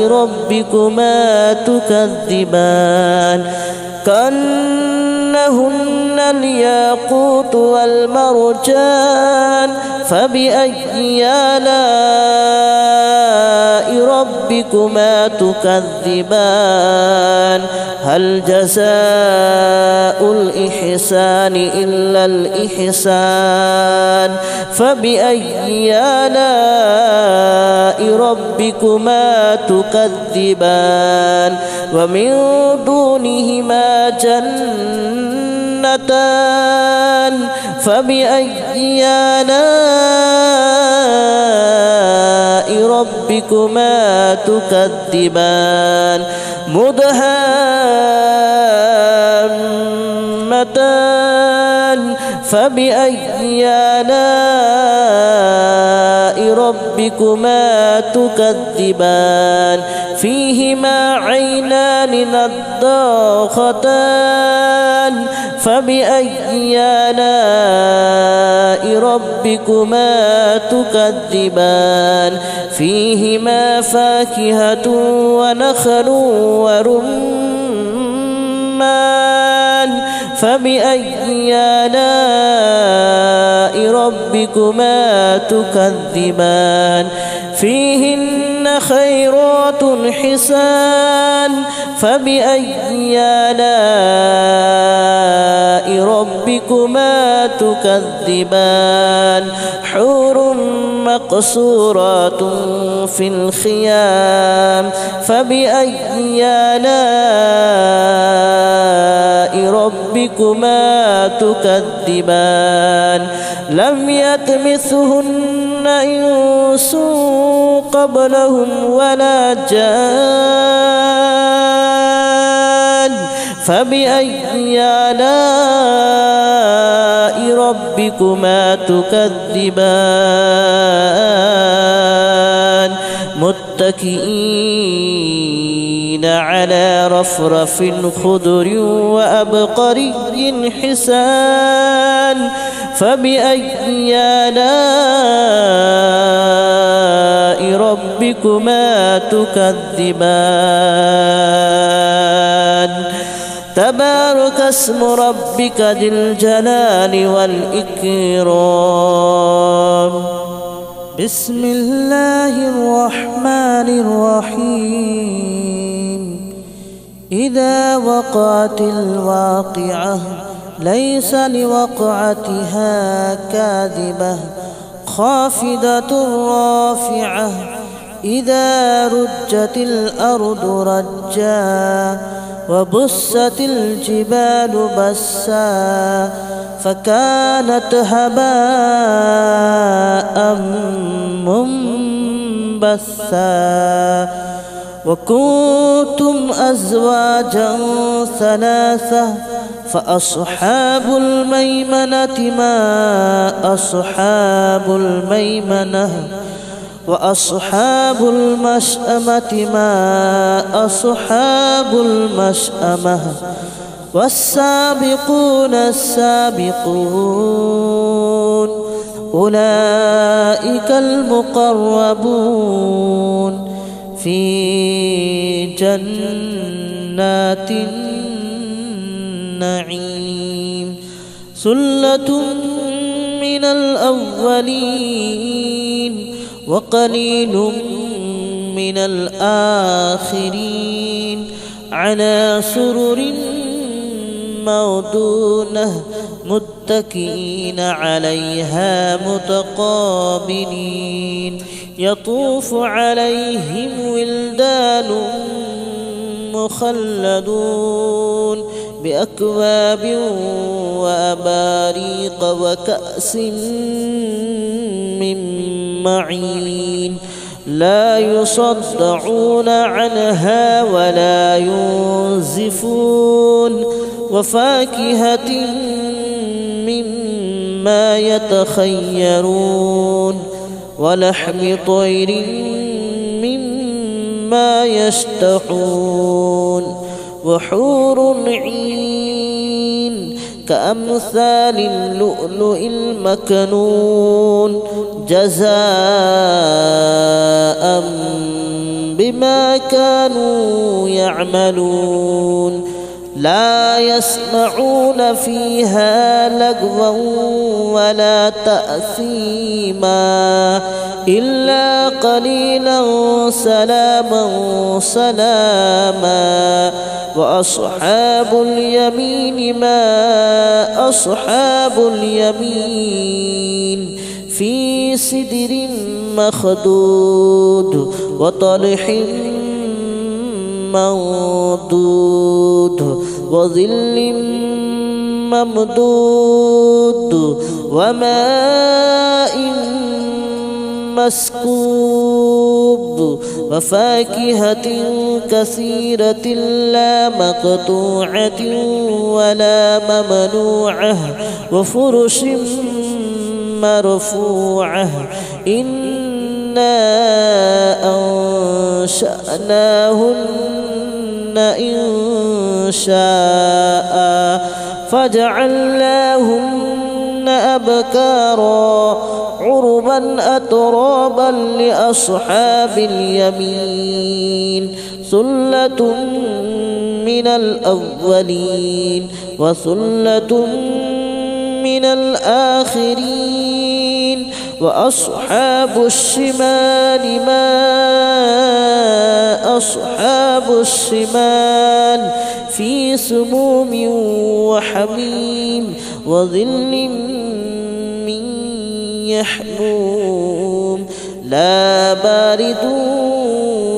ربكما تكذبان كأنهن الياقوت والمرجان فبأي آلاء ربكما تكذبان هل جزاء الإحسان إلا الإحسان فبأي آلاء ربكما تكذبان ومن دونهما جنتان فبأي آلاء ربكما تكذبان مدهامتان فبأي آلاء ربكما تكذبان فيهما عينان نضاختان فبأي آلاء ربكما تكذبان فيهما فاكهة ونخل ورمان فبأي آلاء ربكما تكذبان فيهن خيرات حسان فبأي آلاء ربكما تكذبان حور مقصورات في الخيام فبأي آلاء ربكما تكذبان لم يطمثهن إنس قبلهم ولا جان فبأي آلاء ربكما تكذبان متكئين على رفرف خضر وأبقري حسان فبأي آلاء ربكما تكذبان تبارك اسم ربك ذي الجلال والإكرام بسم الله الرحمن الرحيم إذا وقعت الواقعة ليس لوقعتها كاذبة خافضة رافعة إذا رجت الأرض رجا وبست الجبال بسا فكانت هباء منبثا وكنتم أزواجا ثلاثة فأصحاب الميمنة ما أصحاب الميمنة وأصحاب المشأمة ما أصحاب المشأمة والسابقون السابقون أولئك المقربون في جنات النعيم ثلة من الأولين وقليل من الآخرين على سرر موضونة متكئين عليها متقابلين يطوف عليهم ولدان مخلدون بأكواب وأباريق وكأس من معين لا يصدعون عنها ولا ينزفون وفاكهة مما يتخيرون ولحم طير مما يشتهون وحور عين كأمثال اللؤلؤ المكنون جزاء بما كانوا يعملون لا يسمعون فيها لغوا ولا تأثيما إلا قليلا سلاما سلاما وأصحاب اليمين ما أصحاب اليمين في سدر مخضود وطلح منضود وظل ممدود وماء مسكوب وفاكهة كثيرة لا مقطوعة ولا ممنوعة وفرش مرفوعة إنا أنشأناهن إن شاء فجعلناهن أبكارا عربا أترابا لأصحاب اليمين ثلة من الأولين وثلة من الآخرين وأصحاب الشمال ما أصحاب الشمال في سموم وحميم وظل من يحموم لا بارد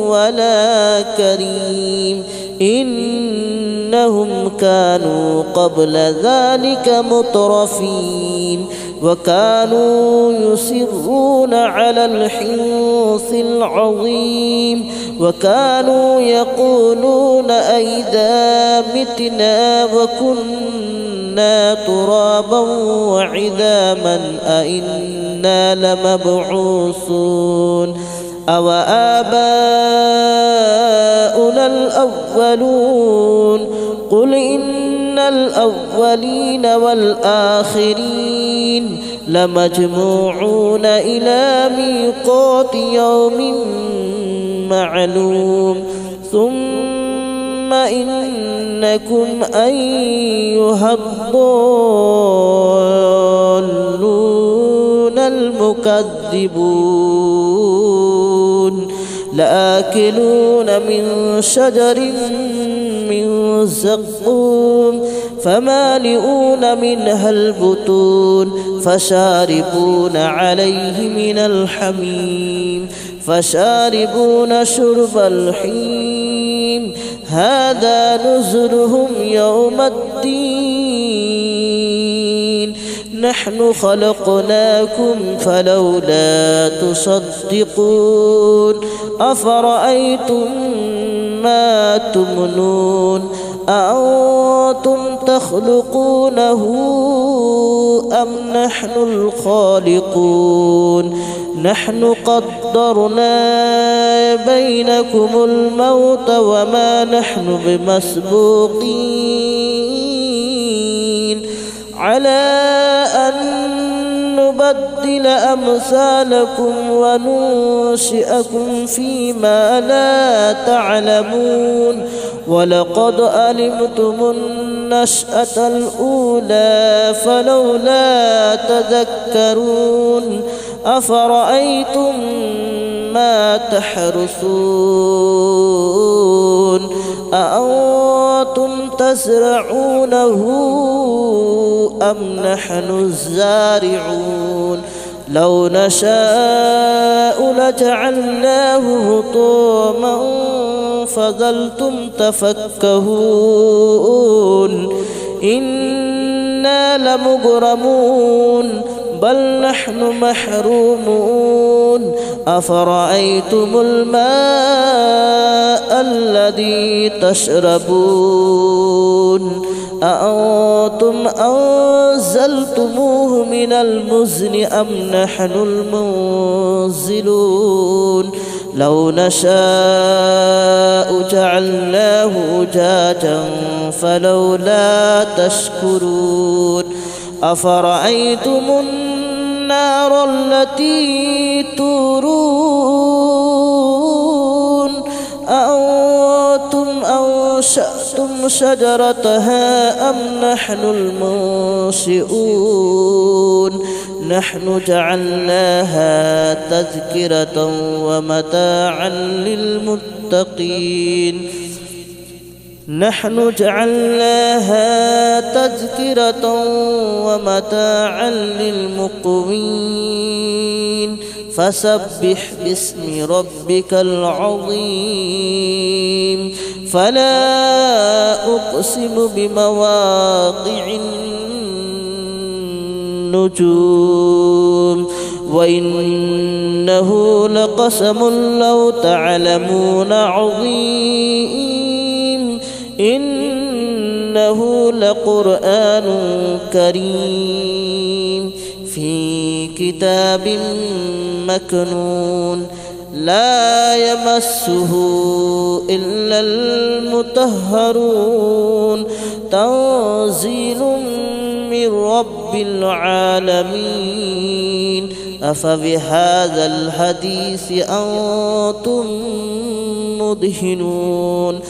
ولا كريم إنهم كانوا قبل ذلك مترفين وكانوا يصرون على الحنث العظيم وكانوا يقولون أئذا متنا وكنا ترابا وعظاما أئنا لمبعوثون أو آباؤنا الأولون قل إن الأولين والآخرين لمجموعون إلى ميقات يوم معلوم ثم إنكم أيها الضالون المكذبون لآكلون من شجر من زقوم فمالئون منها البطون فشاربون عليه من الحميم فشاربون شرب الحميم هذا نزلهم يوم الدين نحن خلقناكم فلولا تصدقون أفرأيتم ما تمنون أأنتم تخلقونه أم نحن الخالقون نحن قدرنا بينكم الموت وما نحن بمسبوقين على أن نبدل أمثالكم وننشئكم فيما لا تعلمون ولقد علمتم النشأة الأولى فلولا تذكرون أفرأيتم ما تحرثون أأنتم تزرعونه أم نحن الزارعون لو نشاء لجعلناه هطاما فظلتم تفكهون إنا لمغرمون بل نحن محرومون أفرأيتم الماء الذي تشربون أأنتم أنزلتموه من المزن أم نحن المنزلون لو نشاء جعلناه أجاجا فلولا تشكرون أفرأيتم النار التي تورون أأنتم أنشأتم شجرتها أم نحن المنشئون نحن جعلناها تذكرة ومتاعا للمتقين فسبح باسم ربك العظيم فلا أقسم بمواقع النجوم وإنه لقسم لو تعلمون عظيم إنه لقرآن كريم في كتاب مكنون لا يمسه إلا المطهرون تنزيل من رب العالمين أفبهذا الحديث أنتم مدهنون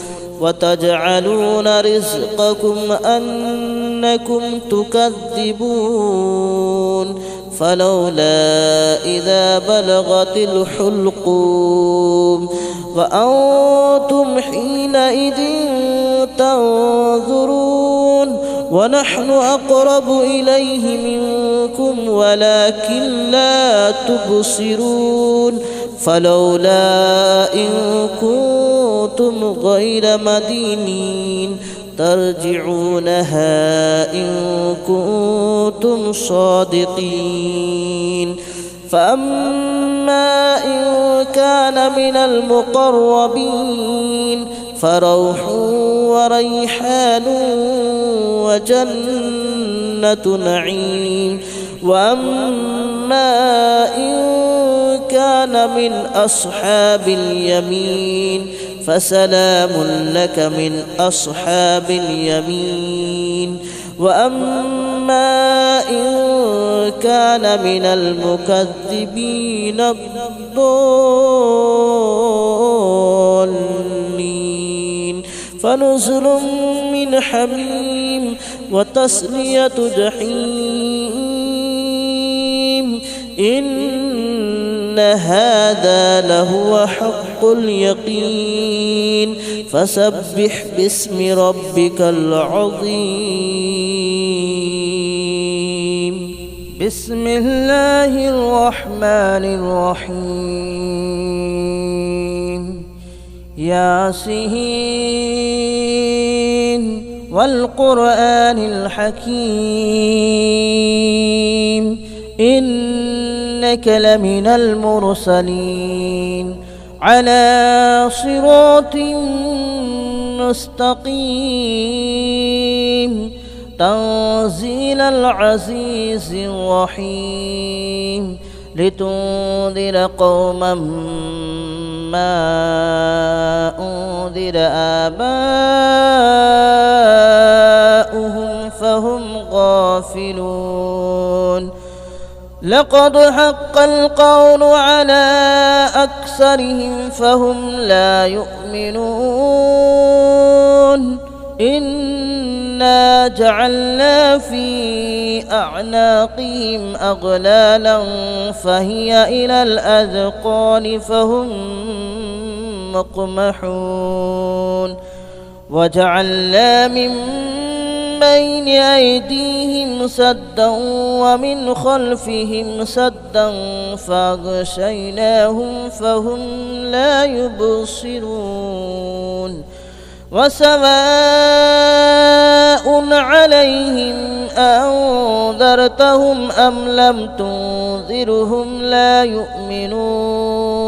وتجعلون رزقكم أنكم تكذبون فلولا إذا بلغت الحلقوم وأنتم حينئذ تنظرون ونحن أقرب إليه منكم ولكن لا تبصرون فلولا إن كنتم غير مدينين ترجعونها إن كنتم صادقين فأما إن كان من المقربين فروح وريحان وجنة نعيم وأما إن كان من أصحاب اليمين فسلام لك من أصحاب اليمين وأما إن كان من المكذبين الضالين فنزل من حميم وتصلية جحيم إن هذا لهو حق اليقين فسبح باسم ربك العظيم بسم الله الرحمن الرحيم ياسين والقرآن الحكيم إنك لمن المرسلين على صراط مستقيم تنزيل العزيز الرحيم لتنذر قوما ما أنذر آباؤهم فهم غافلون لقد حق القول على أكثرهم فهم لا يؤمنون إنا جعلنا في أعناقهم أغلالا فهي إلى الأذقان فهم مقمحون وجعلنا من بين أيديهم سدا ومن خلفهم سدا فأغشيناهم فهم لا يبصرون وسواء عليهم أنذرتهم أم لم تنذرهم لا يؤمنون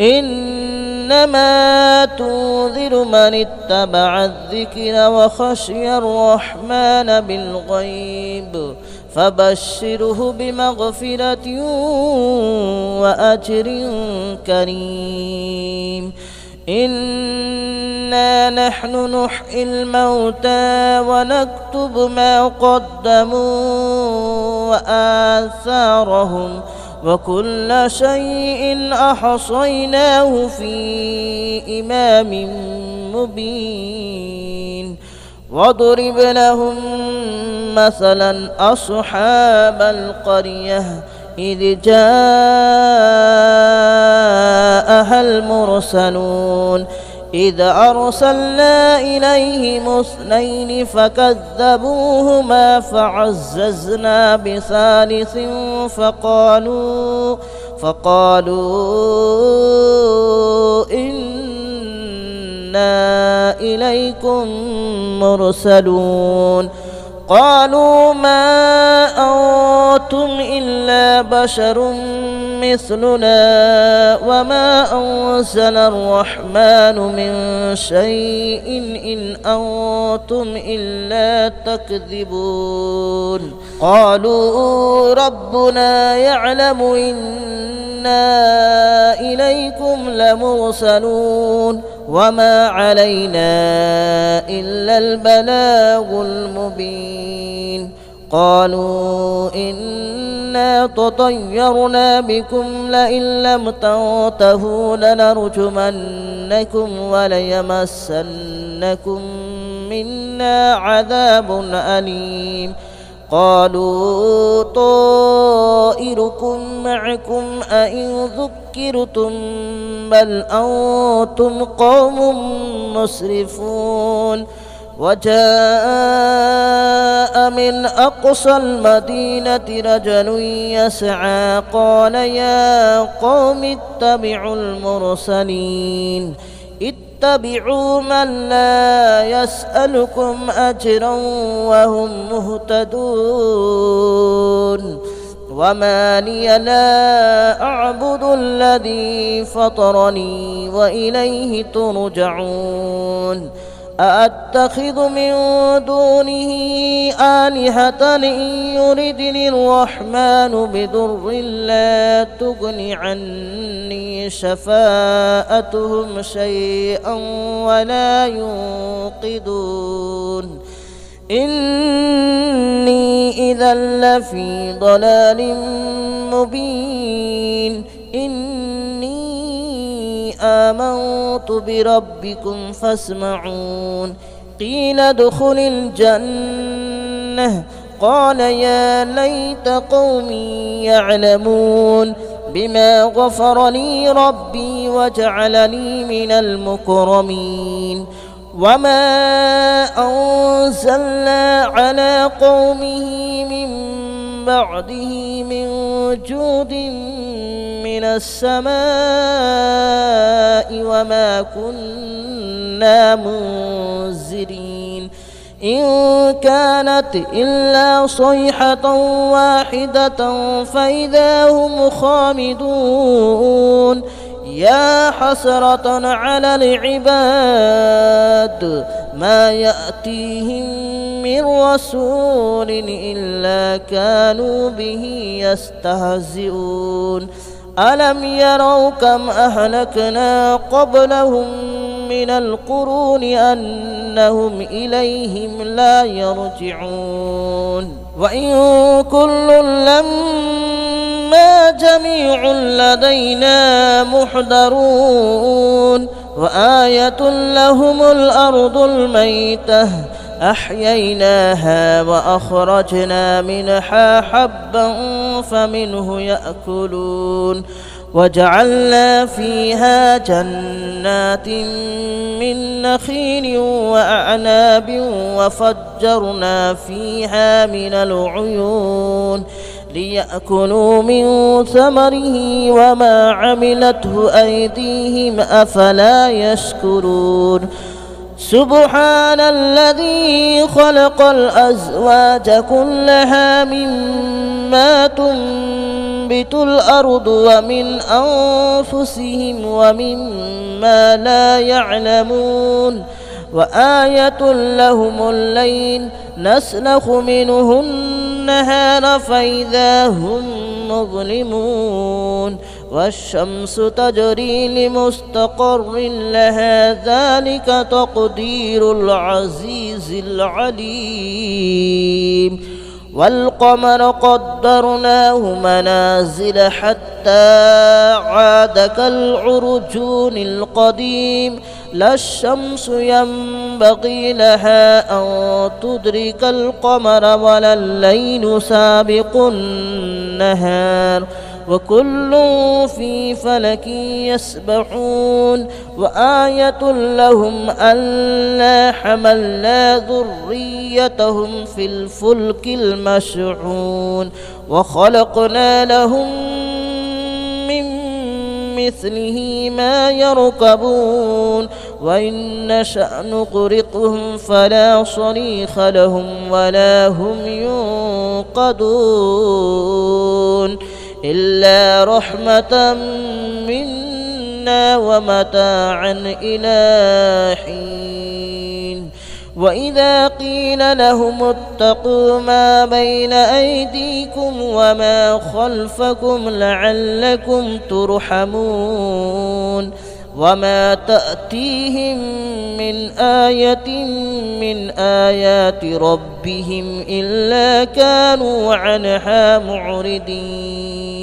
إنما تنذر من اتبع الذكر وخشي الرحمن بالغيب فبشره بمغفرة وأجر كريم إنا نحن نحيي الموتى ونكتب ما قدموا وآثارهم وكل شيء أحصيناه في إمام مبين واضرب لهم مثلا أصحاب القرية إذ جاءها المرسلون إذ أرسلنا إليهم 2 فكذبوهما فعززنا بثالث فقالوا إنا إليكم مرسلون قالوا ما أنتم إلا بشر مثلنا وما أنزل الرحمن من شيء إن أنتم إلا تكذبون قالوا ربنا يعلم إنا إليكم لمرسلون وما علينا إلا البلاغ المبين قالوا إنا تطيرنا بكم لئن لم تنتهوا لنرجمنكم وليمسنكم منا عذاب أليم قالوا طائركم معكم أئن ذكرتم بل أنتم قوم مسرفون وجاء من أقصى المدينة رجل يسعى قال يا قوم اتبعوا المرسلين اتبعوا من لا يسألكم أجرا وهم مهتدون وما لي لا أعبد الذي فطرني وإليه ترجعون أأتخذ من دونه آلهة إن يردني الرحمن بضر لا تغن عني شفاءتهم شيئا ولا ينقذون إني إذا لفي ضلال مبين إني آمنت بربكم فاسمعون قيل ادخل الجنة قال يا ليت قومي يعلمون بما غفر لي ربي وجعلني من المكرمين وما أنزلنا على قومه من بعده من جود من السماء وما كنا منزلين إن كانت إلا صيحة واحدة فإذا هم خامدون يا حسرة على العباد ما يأتيهم من رسول إلا كانوا به يستهزئون ألم يروا كم أهلكنا قبلهم من القرون أنهم إليهم لا يرجعون وإن كل لما جميع لدينا محضرون وآية لهم الأرض الميتة أحييناها وأخرجنا منها حبا فمنه يأكلون وجعلنا فيها جنات من نخيل وأعناب وفجرنا فيها من العيون ليأكلوا من ثمره وما عملته أيديهم أفلا يشكرون سبحان الذي خلق الأزواج كلها مما تنبت الأرض ومن أنفسهم ومما لا يعلمون وآية لهم الليل نسلخ منه النهار فإذا هم مظلمون والشمس تجري لمستقر لها ذلك تقدير العزيز العليم والقمر قدرناه منازل حتى عاد كالعرجون القديم لا الشمس ينبغي لها أن تدرك القمر ولا الليل سابق النهار وكل في فلك يسبحون وآية لهم ألا حملنا ذريتهم في الفلك المشحون وخلقنا لهم من مثله ما يركبون وإن نشأ نغرقهم فلا صريخ لهم ولا هم ينقذون إلا رحمة منا ومتاعا إلى حين وإذا قيل لهم اتقوا ما بين أيديكم وما خلفكم لعلكم ترحمون وما تأتيهم من آية من آيات ربهم إلا كانوا عنها معرضين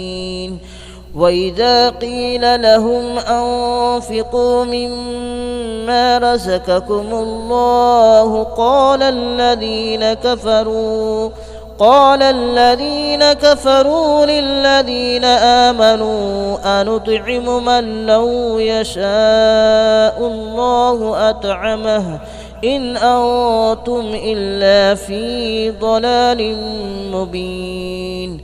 وإذا قيل لهم أنفقوا مما رزقكم الله قال الذين كفروا للذين آمنوا أنطعم من لو يشاء الله أطعمه إن أنتم إلا في ضلال مبين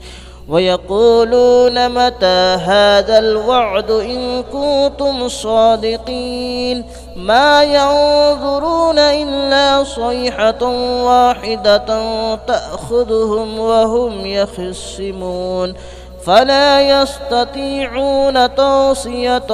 ويقولون متى هذا الوعد إن كنتم صادقين ما ينظرون إلا صيحة واحدة تأخذهم وهم يخصمون فلا يستطيعون توصية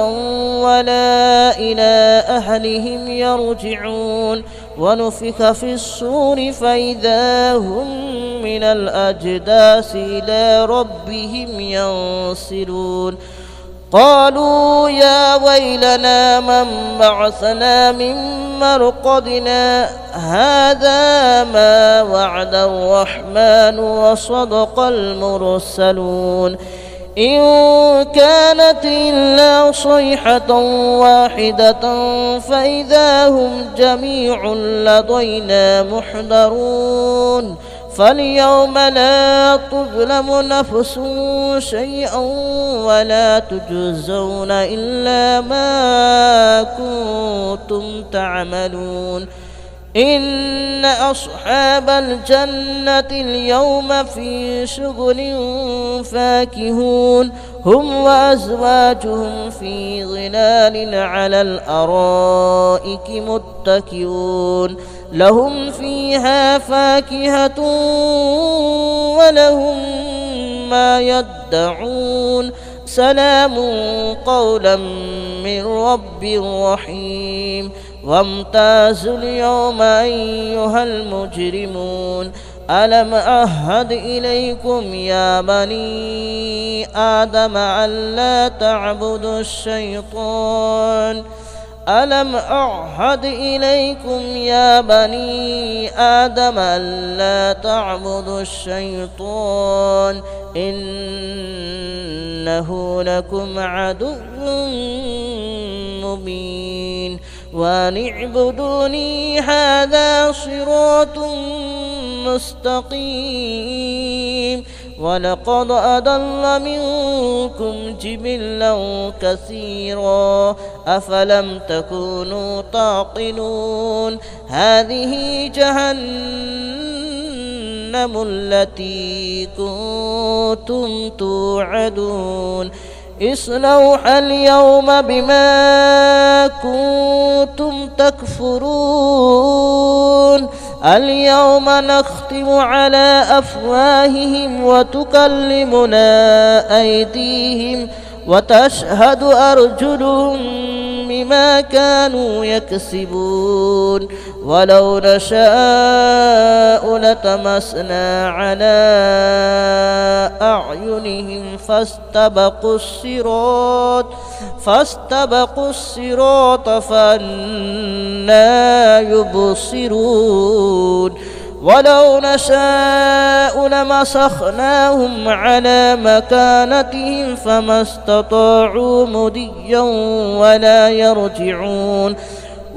ولا إلى أهلهم يرجعون ونفخ في الصور فإذا هم من الأجداث إلى ربهم ينسلون قالوا يا ويلنا من بعثنا من مرقدنا هذا ما وعد الرحمن وصدق المرسلون إن كانت إلا صيحة واحدة فإذا هم جميع لدينا محضرون فاليوم لا تظلم نفس شيئا ولا تجزون إلا ما كنتم تعملون إن أصحاب الجنة اليوم في شغل فاكهون هم وأزواجهم في ظلال على الأرائك متكئون لهم فيها فاكهة ولهم ما يدعون سلام قولا من رب رحيم وامتازوا اليوم أيها المجرمون ألم أعهد إليكم يا بني آدم ألا تعبدوا الشيطان ألم أعهد إليكم يا بني آدم ألا تعبدوا الشيطان إنه لكم عدو مبين وأن اعبدوني هذا صراط مستقيم ولقد أضل منكم جبلا كثيرا أفلم تكونوا تعقلون هذه جهنم التي كنتم توعدون اصلوها اليوم بما كنتم تكفرون اليوم نختم على أفواههم وتكلمنا أيديهم وتشهد أرجلهم بما كانوا يكسبون ولو نشاء لطمسنا على أعينهم فاستبقوا الصراط فأنى يبصرون ولو نشاء لمسخناهم على مكانتهم فما استطاعوا مضيا ولا يرجعون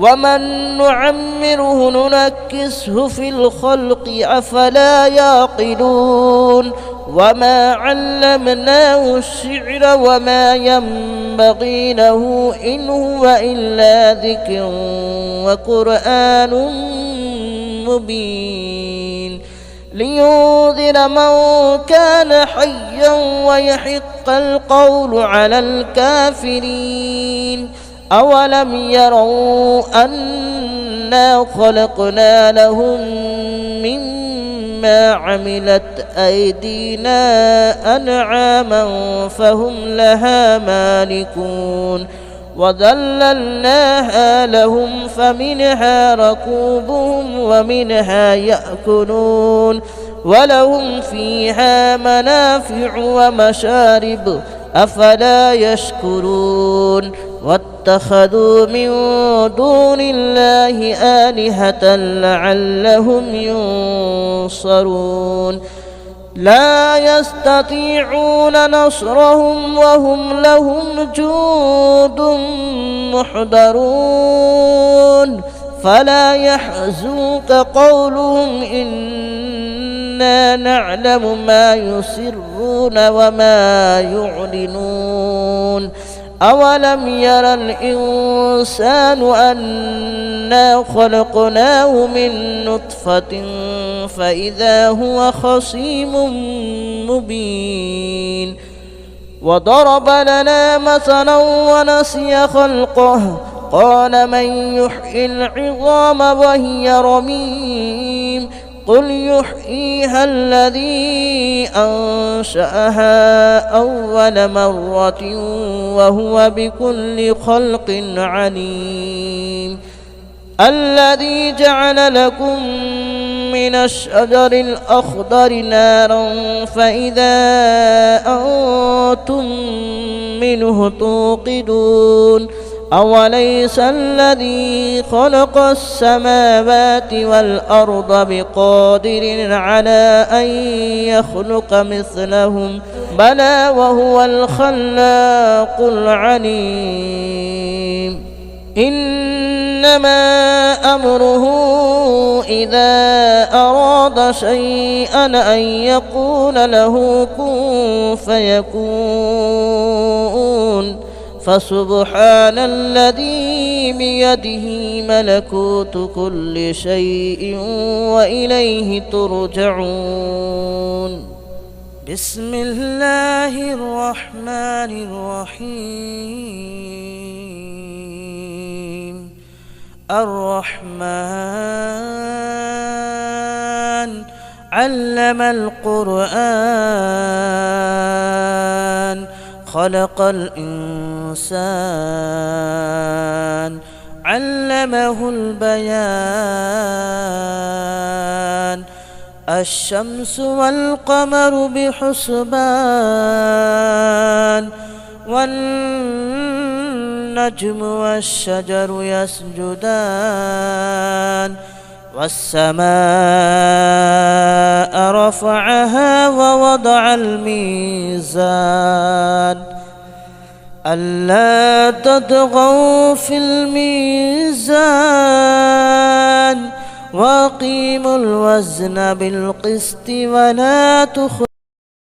ومن نعمره ننكسه في الخلق أفلا يعقلون وما علمناه الشعر وما ينبغي له إن هو إلا ذكر وقرآن مبين لينذر من كان حيا ويحق القول على الكافرين أولم يروا أنا خلقنا لهم مما عملت أيدينا أنعاما فهم لها مالكون وذللناها لهم فمنها ركوبهم ومنها يأكلون ولهم فيها منافع ومشارب أفلا يشكرون واتخذوا من دون الله آلهة لعلهم ينصرون لا يستطيعون نصرهم وهم لهم جند محضرون فلا يحزنك قولهم إنا نعلم ما يسرون وما يعلنون أولم ير الإنسان أنا خلقناه من نطفة فإذا هو خصيم مبين وضرب لنا مثلا ونسي خلقه قال من يحيي العظام وهي رميم قل يحييها الذي أنشأها أول مرة وهو بكل خلق عليم الذي جعل لكم من الشجر الأخضر نارا فإذا أنتم منه توقدون أوليس الذي خلق السماوات والأرض بقادر على أن يخلق مثلهم بلى وهو الخلاق العليم إنما أمره إذا أراد شيئا أن يقول له كن فيكون فسبحان الذي بيده ملكوت كل شيء وإليه ترجعون بسم الله الرحمن الرحيم الرحمن علم القرآن خلق الإنسان علمه البيان الشمس والقمر بحسبان والنجم والشجر يسجدان والسماء رفعها ووضع الميزان ألا تطغوا في الميزان وأقيموا الوزن بالقسط ولا تخسروا